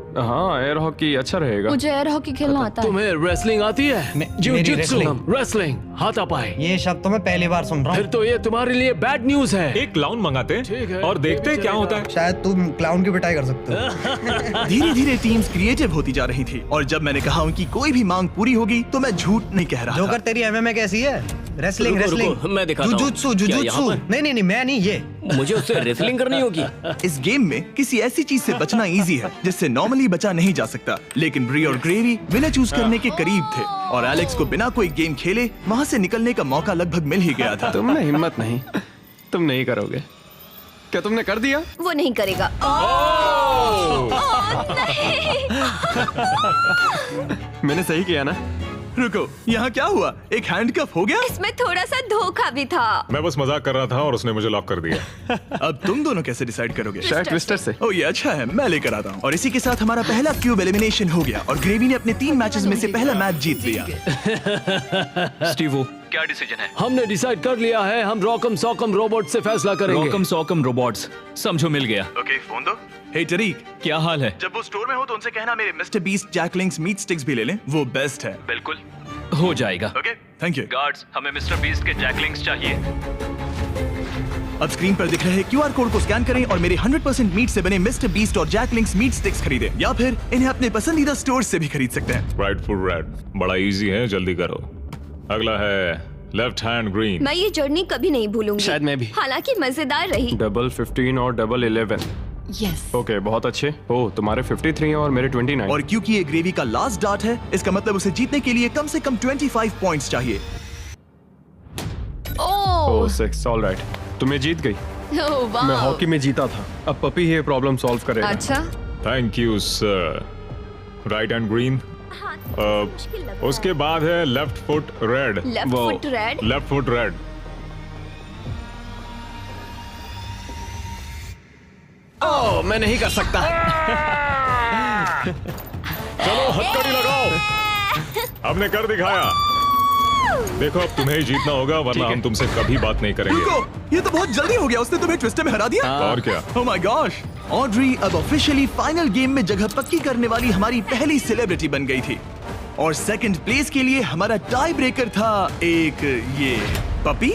हाँ, एयर हॉकी अच्छा रहेगा। मुझे एयर हॉकी खेलना आता है। तुम्हें रेसलिंग आती है? जिu-jitsu, रेसलिंग, हाथापाई। ये शब्द तो मैं पहली बार सुन रहा हूँ। फिर तो ये तुम्हारे लिए बैड न्यूज है। एक क्लाउन मंगाते हैं और देखते हैं क्या होता है। शायद तुम क्लाउन की पिटाई कर सकते हो। धीरे धीरे टीम्स क्रिएटिव होती जा रही थी और जब मैंने कहा उनकी कोई भी मांग पूरी होगी तो मैं झूठ नहीं कह रहा था। जोकर तेरी एमएमए कैसी है? रेसलिंग रुको, रेसलिंग रुको, मैं दिखाता हूँ। जुजुत्सु क्या जुजुत्सु। यहाँ पर? नहीं मैं नहीं, ये मुझे उससे रेसलिंग करनी होगी। इस गेम में किसी ऐसी चीज से बचना इजी है जिससे नॉर्मली बचा नहीं जा सकता, लेकिन ब्री और ग्रेवी विनर चूज करने के करीब थे और एलेक्स को बिना कोई गेम खेले वहाँ से निकलने का मौका लगभग मिल ही गया था। तुम में हिम्मत नहीं, तुम नहीं करोगे। क्या तुमने कर दिया? वो नहीं करेगा। मैंने सही किया ना? रुको, यहाँ क्या हुआ? एक हैंडकफ हो गया? इसमें थोड़ा सा धोखा भी था। मैं बस मजाक कर रहा था और उसने मुझे लॉक कर दिया। अब तुम दोनों कैसे डिसाइड करोगे? शायद ट्विस्टर से। ओह ये अच्छा है, मैं लेकर आता हूँ। और इसी के साथ हमारा पहला क्यूब एलिमिनेशन हो गया और ग्रेवी ने अपने 3 मैचेस में से पहला मैच जीत लिया। स्टीवो, क्या डिसीजन है? हमने डिसाइड कर लिया है, हम रॉकम सॉकम रोबोट से फैसला करेंगे। रॉकम सॉकम रोबोट्स, समझो मिल गया। ओके, फोन दो। हे टरीक, क्या हाल है? जब वो स्टोर में हो तो उनसे कहना मेरे mister Beast Jack Link's meat sticks भी ले लें, वो बेस्ट है। बिल्कुल हो जाएगा। Okay, thank you. गार्ड्स, हमें मिस्टर बीस्ट के जैकलिंग्स चाहिए। अब स्क्रीन पर दिख रहे QR कोड को स्कैन करें और मेरे 100% मीट से बने मिस्टर बीस्ट और जैकलिंग्स मीट स्टिक्स खरीदें, या फिर इन्हें अपने पसंदीदा स्टोर से भी खरीद सकते हैं। राइट फुल रेड, बड़ा इजी है, जल्दी करो। अगला है लेफ्ट हैंड ग्रीन। मैं ये जर्नी कभी नहीं भूलूंगी। शायद मैं भी। हालांकि मजेदार रही। डबल 15 और डबल 11। यस। ओके, बहुत अच्छे। ओह, तुम्हारे 53 और मेरे 29। और क्योंकि ये ग्रेवी का लास्ट डार्ट है, इसका मतलब उसे जीतने के लिए कम से कम 25 पॉइंट्स चाहिए। ओह 6, ऑलराइट। तुम्हें जीत गई। वाह। मैं हॉकी में जीता था। अब पपी ये प्रॉब्लम सॉल्व करेगा। अच्छा। Thank you sir. Right hand green. उसके बाद है left foot red. Left foot red. Left foot red. Oh, मैं नहीं कर सकता। चलो हथकड़ी लगाओ। हमने कर दिखाया। देखो अब तुम्हें ही जीतना होगा वरना हम तुमसे कभी बात नहीं करेंगे। रुको, ये तो बहुत जल्दी हो गया, उसने तुम्हें ट्विस्टर में हरा दिया। और क्या? ओह माय गॉश, ऑड्री अब ऑफिशियली फाइनल गेम में जगह पक्की करने वाली हमारी पहली सेलिब्रिटी बन गई थी और सेकंड प्लेस के लिए हमारा टाई ब्रेकर था एक ये puppy.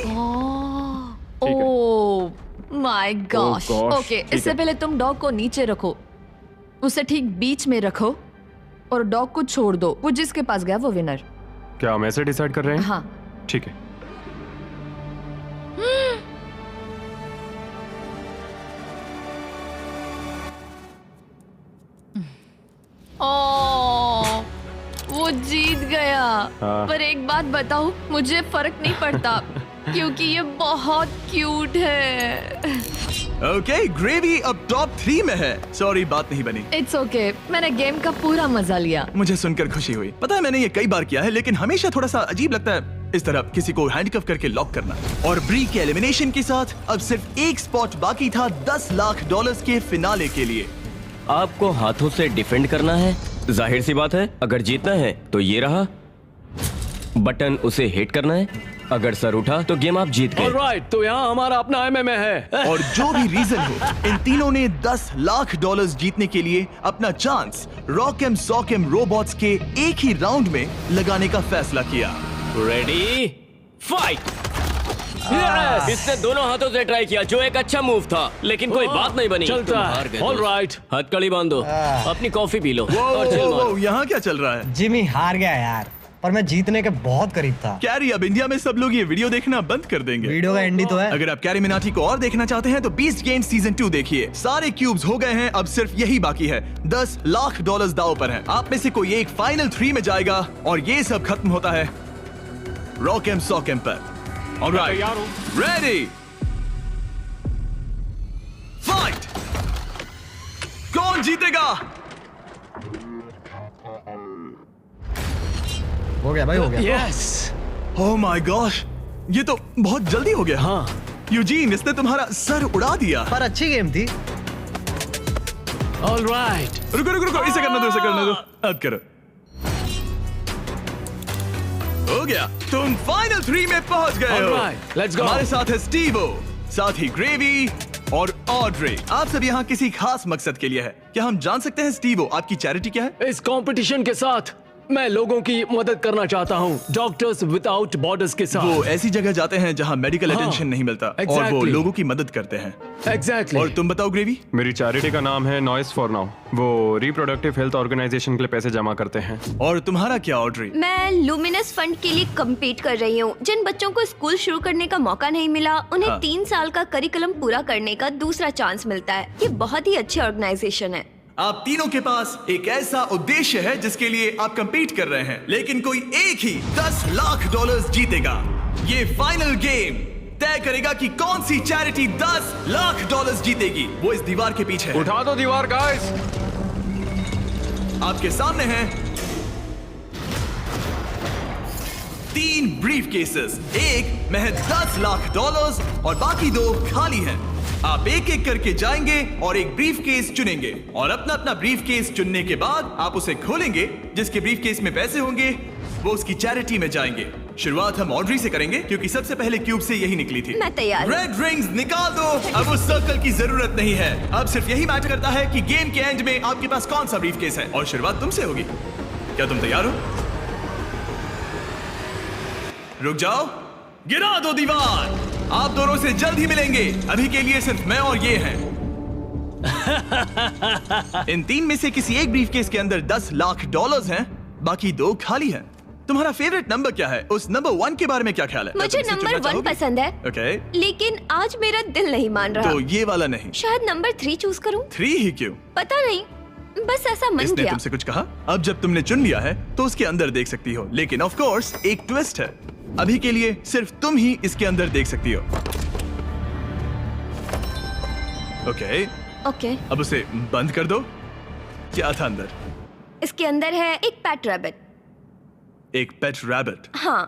Oh my gosh. Oh gosh, okay, ठीक इससे है। पहले तुम डॉग को नीचे रखो, उसे ठीक बीच में रखो और डॉग को छोड़ दो। वो जिसके पास गया वो विनर। क्या हम ऐसे डिसाइड कर रहे हैं? हाँ। ठीक है। ओह, वो जीत गया। हाँ। पर एक बात बताऊं, मुझे फर्क नहीं पड़ता क्योंकि ये बहुत क्यूट है। ओके, ग्रेवी अब टॉप 3 में है। सॉरी, बात नहीं बनी। इट्स ओके, मैंने गेम का पूरा मजा लिया। मुझे सुनकर खुशी हुई। पता है मैंने ये कई बार किया है, लेकिन हमेशा थोड़ा सा अजीब लगता है इस तरह किसी को हैंडकफ करके लॉक करना। और ब्री के एलिमिनेशन के साथ अब सिर्फ एक स्पॉट बाकी था $10 लाख के फिनाले के लिए। आपको हाथों से डिफेंड करना है। जाहिर सी बात है, अगर जीतना है तो ये रहा बटन, उसे हिट करना है। अगर सर उठा तो गेम आप जीत गए। ऑलराइट, तो यहाँ हमारा अपना MMA है। और जो भी रीजन हो, इन तीनों ने $10 लाख जीतने के लिए अपना चांस रॉकम सॉकम रोबोट्स के एक ही राउंड में लगाने का फैसला किया। Ready, fight. इसने दोनों हाथों से ट्राई किया, जो एक अच्छा मूव था, लेकिन कोई बात नहीं बनी। चलता तुम है। हार गए। ऑलराइट, हथकड़ी बांधो, अपनी कॉफी पी लो और चिल मारो। यहाँ क्या चल रहा है? जिमी हार गया यार, पर मैं जीतने के बहुत करीब था। कैरी, अब इंडिया में सब लोग ये वीडियो देखना बंद कर देंगे। वीडियो का एंडी तो है। अगर आप कैरी मिनाटी को और देखना चाहते हैं तो बीस्ट गेम सीजन 2 देखिए। सारे क्यूब्स हो गए हैं, अब सिर्फ यही बाकी है। $10 लाख दांव पर है। आप में से कोई एक फाइनल 3 में जाएगा और ये सब खत्म होता है रॉकम सॉकम पर। Alright, ready, fight. कौन जीतेगा? हो गया भाई, हो गया। यस। ओह माय गॉश, ये तो बहुत जल्दी हो गया। हाँ। यूजीन, इसने तुम्हारा सर उड़ा दिया। पर अच्छी गेम थी। ऑलराइट। रुको रुको रुको, इसे करने दो, इसे करने दो। अब करो। हो गया, तुम फाइनल 3 में पहुंच गए हो। Alright, let's go. हमारे साथ है स्टीवो, साथ ही ग्रेवी और ऑड्रे। आप सब यहाँ किसी खास मकसद के लिए है। क्या हम जान सकते हैं स्टीवो, आपकी चैरिटी क्या है? इस कंपटीशन के साथ मैं लोगों की मदद करना चाहता हूँ, डॉक्टर्स विदाउट बॉर्डर्स के साथ। वो ऐसी जगह जाते हैं जहाँ मेडिकल अटेंशन नहीं मिलता और वो exactly. लोगों की मदद करते हैं। एग्जैक्टली। और तुम बताओ ग्रेवी? मेरी चैरिटी का नाम है नॉइस फॉर नाउ। वो रिप्रोडक्टिव हेल्थ ऑर्गेनाइजेशन के लिए पैसे जमा करते हैं। और तुम्हारा क्या ऑड्रे? मैं लुमिनस फंड के लिए कम्पीट कर रही हूँ। जिन बच्चों को स्कूल शुरू करने का मौका नहीं मिला, उन्हें हाँ। 3 साल का करिकुलम पूरा करने का दूसरा चांस मिलता है। ये बहुत ही अच्छी ऑर्गेनाइजेशन है। आप तीनों के पास एक ऐसा उद्देश्य है जिसके लिए आप कंपीट कर रहे हैं, लेकिन कोई एक ही $10 लाख जीतेगा। ये फाइनल गेम तय करेगा कि कौन सी चैरिटी $10 लाख जीतेगी। वो इस दीवार के पीछे है। उठा दो दीवार गाइस। आपके सामने है 3 ब्रीफ केसेस, एक महज $10 लाख और बाकी 2 खाली हैं। आप एक एक करके जाएंगे और एक ब्रीफ केस चुनेंगे और अपना अपना ब्रीफ केस चुनने के बाद आप उसे खोलेंगे। जिसके ब्रीफ केस में पैसे होंगे वो उसकी चैरिटी में जाएंगे। शुरुआत हम ऑड्री से करेंगे क्योंकि सबसे पहले क्यूब से यही निकली थी। मैं तैयार हूं। रेड रिंग्स निकाल दो। अब उस सर्कल की जरूरत नहीं है। अब सिर्फ यही मैटर करता है कि गेम के एंड में आपके पास कौन सा ब्रीफ केस है और शुरुआत तुमसे होगी। क्या तुम तैयार हो? रुक जाओ, गिरा दो दीवार। आप दोनों से जल्द ही मिलेंगे। अभी के लिए सिर्फ मैं और ये हैं। इन 3 में से किसी एक ब्रीफकेस के अंदर $10 लाख हैं, बाकी 2 खाली हैं। तुम्हारा फेवरेट नंबर क्या है? उस नंबर 1 के बारे में क्या ख्याल है? मुझे नंबर 1 पसंद है। ओके। लेकिन आज मेरा दिल नहीं मान रहा। तो ये वाला नहीं? शायद नंबर 3 चूज करूं। 3 ही क्यों? पता नहीं, बस ऐसा मन इसने किया। तुमसे कुछ कहा? अब जब तुमने चुन लिया है तो उसके अंदर देख सकती हो, लेकिन ऑफ कोर्स एक ट्विस्ट है। अभी के लिए सिर्फ तुम ही इसके अंदर देख सकती हो। ओके। अब उसे बंद कर दो। क्या था अंदर? इसके अंदर है एक पेट रैबिट। एक पेट रैबिट? हाँ।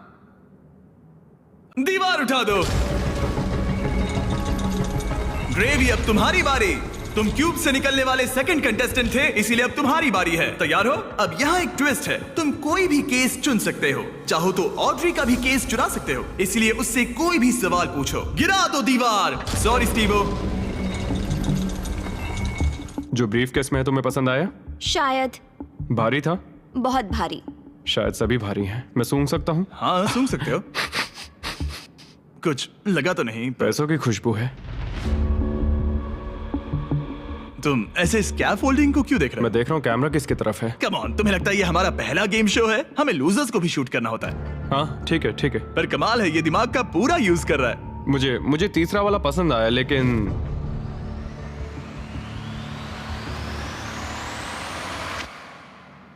दीवार उठा दो। ग्रेवी, अब तुम्हारी बारी। तुम क्यूब से निकलने वाले सेकंड कंटेस्टेंट थे, इसीलिए अब तुम्हारी बारी है। तैयार हो? अब यहाँ एक ट्विस्ट है। तुम कोई भी केस चुन सकते हो। चाहो तो ऑड्री का भी केस चुरा सकते हो, इसलिए उससे कोई भी सवाल पूछो। गिरा दो दीवार। Sorry Stevo. जो ब्रीफ केस में है तुम्हें पसंद आया? शायद। भारी था? बहुत भारी। शायद सभी भारी हैं। मैं सूंघ सकता हूँ? हाँ, सूंघ सकते हो। कुछ लगा तो नहीं? पैसों की खुशबू है। तुम ऐसे स्कैफोल्डिंग को क्यों देख रहे हो? मैं देख रहा हूँ कैमरा किसकी तरफ है। कम ऑन, तुम्हें लगता है ये हमारा पहला गेम शो है? हमें लूजर्स को भी शूट करना होता है। हाँ ठीक है ठीक है। पर कमाल है, ये दिमाग का पूरा यूज कर रहा है। मुझे तीसरा वाला पसंद आया, लेकिन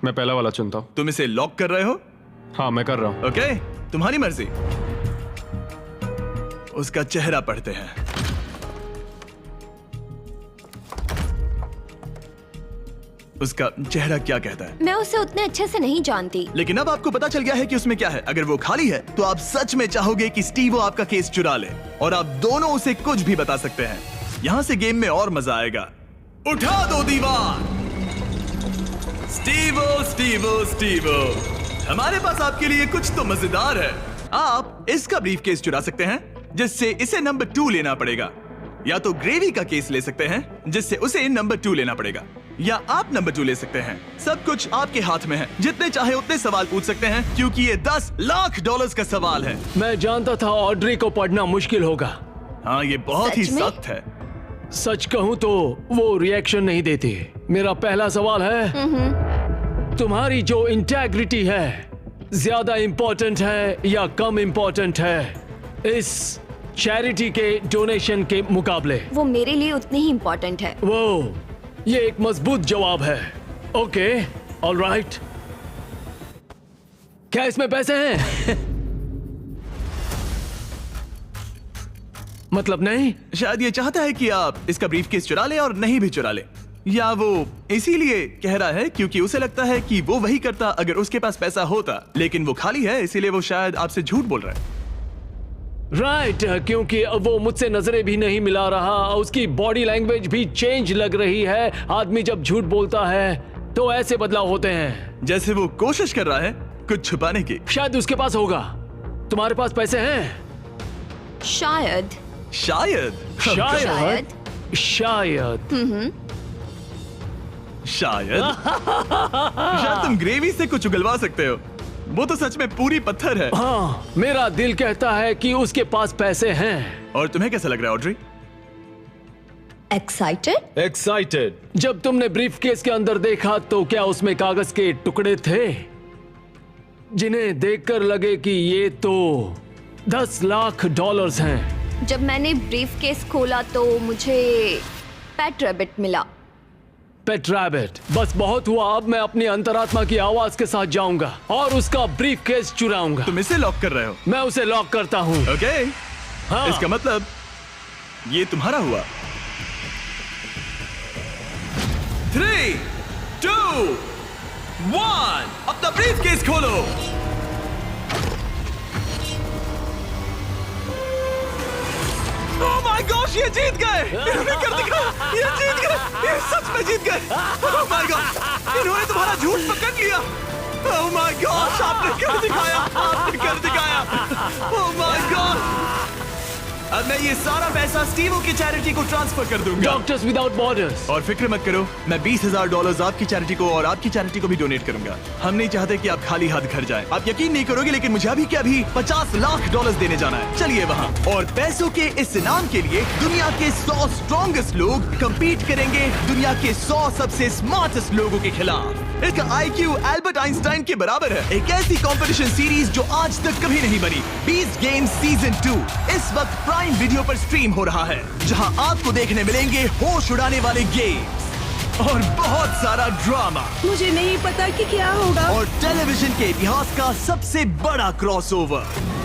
मैं पहला वाला चुनता हूँ। तुम इसे लॉक कर रहे हो? हाँ मैं कर रहा हूँ। ओके, तुम्हारी मर्जी। उसका चेहरा पढ़ते हैं। उसका चेहरा क्या कहता है? मैं उसे उतने अच्छे से नहीं जानती। लेकिन अब आपको पता चल गया है कि उसमें क्या है। अगर वो खाली है तो आप सच में चाहोगे कि स्टीवो आपका केस चुरा ले, और आप दोनों उसे कुछ भी बता सकते हैं। यहाँ से गेम में और मजा आएगा। उठा दो दीवार। स्टीवो स्टीवो स्टीवो, हमारे पास आपके लिए कुछ तो मजेदार है। आप इसका ब्रीफ केस चुरा सकते हैं, जिससे इसे नंबर 2 लेना पड़ेगा, या तो ग्रेवी का केस ले सकते हैं, जिससे उसे नंबर 2 लेना पड़ेगा, या आप नंबर 2 ले सकते हैं। सब कुछ आपके हाथ में है। जितने चाहे उतने सवाल पूछ सकते हैं, क्योंकि ये $10 लाख का सवाल है। मैं जानता था ऑड्री को पढ़ना मुश्किल होगा। हाँ, ये बहुत ही सख्त है। सच कहूँ तो वो रिएक्शन नहीं देती। मेरा पहला सवाल है, तुम्हारी जो इंटेग्रिटी है ज्यादा इंपॉर्टेंट है या कम इंपॉर्टेंट है इस चैरिटी के डोनेशन के मुकाबले? वो मेरे लिए उतनी ही इंपॉर्टेंट है। वो ये एक मजबूत जवाब है। Okay, alright. क्या इसमें पैसे हैं? मतलब नहीं? शायद ये चाहता है कि आप इसका ब्रीफकेस चुरा ले और नहीं भी चुरा ले, या वो इसीलिए कह रहा है क्योंकि उसे लगता है कि वो वही करता अगर उसके पास पैसा होता, लेकिन वो खाली है, इसीलिए वो शायद आपसे झूठ बोल रहा है। राइट क्योंकि वो मुझसे नजरें भी नहीं मिला रहा, उसकी बॉडी लैंग्वेज भी चेंज लग रही है। आदमी जब झूठ बोलता है तो ऐसे बदलाव होते हैं। जैसे वो कोशिश कर रहा है कुछ छुपाने की। शायद उसके पास होगा। तुम्हारे पास पैसे हैं? शायद शायद शायद शायद शायद शायद तुम ग्रेवी से कुछ उगलवा सकते हो। वो तो सच में पूरी पत्थर है। हाँ, मेरा दिल कहता है कि उसके पास पैसे हैं। और तुम्हें कैसा लग रहा है ऑड्री? एक्साइटेड। जब तुमने ब्रीफ केस के अंदर देखा तो क्या उसमें कागज के टुकड़े थे जिन्हें देखकर लगे कि ये तो $10 लाख हैं? जब मैंने ब्रीफ केस खोला तो मुझे पेट रैबिट मिला। पेट रैबिट। बस बहुत हुआ, अब मैं अपनी अंतरात्मा की आवाज के साथ जाऊंगा और उसका ब्रीफ केस चुराऊंगा। तुम इसे लॉक कर रहे हो? मैं उसे लॉक करता हूँ। ओके। हाँ। इसका मतलब ये तुम्हारा हुआ। 3, 2, 1 अपना ब्रीफ केस खोलो। ओह माय गॉश, ये जीत गए। इन्होंने कर दिखाया, ये जीत गए, ये सच में जीत गए। ओह माय गॉड, इन्होंने तुम्हारा झूठ पकड़ लिया। ओह माय गॉश, आपने कर दिखाया, आपने कर दिखाया। Oh my God. अब मैं ये सारा पैसा स्टीवो की चैरिटी को ट्रांसफर कर दूंगा। Doctors without borders. और फिक्र मत करो, मैं $20,000 आपकी चैरिटी को और आपकी चैरिटी को भी डोनेट करूंगा। हम नहीं चाहते कि आप खाली हाथ घर जाएं। आप यकीन नहीं करोगे लेकिन मुझे अभी के अभी $50 लाख देने जाना है। चलिए वहाँ। और पैसों के इस इनाम के लिए दुनिया के 100 स्ट्रॉन्गेस्ट लोग कम्पीट करेंगे दुनिया के 100 सबसे स्मार्टेस्ट लोगों के खिलाफ। इसका IQ एल्बर्ट आइंस्टाइन के बराबर है। एक ऐसी कंपटीशन सीरीज जो आज तक कभी नहीं बनी। बीस्ट गेम्स सीजन 2 इस वक्त प्राइम वीडियो पर स्ट्रीम हो रहा है, जहां आपको देखने मिलेंगे होश उड़ाने वाले गेम्स और बहुत सारा ड्रामा। मुझे नहीं पता कि क्या होगा। और टेलीविजन के इतिहास का सबसे बड़ा क्रॉसओवर।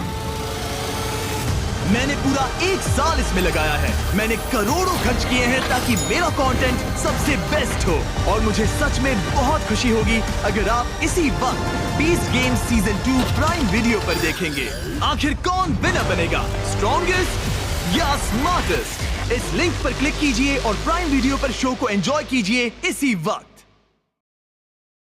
मैंने पूरा 1 साल इसमें लगाया है। मैंने करोड़ों खर्च किए हैं ताकि मेरा कंटेंट सबसे बेस्ट हो। और मुझे सच में बहुत खुशी होगी अगर आप इसी वक्त beast games season 2 prime video पर देखेंगे। आखिर कौन विनर बनेगा, स्ट्रॉन्गेस्ट या स्मार्टेस्ट? इस लिंक पर क्लिक कीजिए और प्राइम वीडियो पर शो को एंजॉय कीजिए इसी वक्त।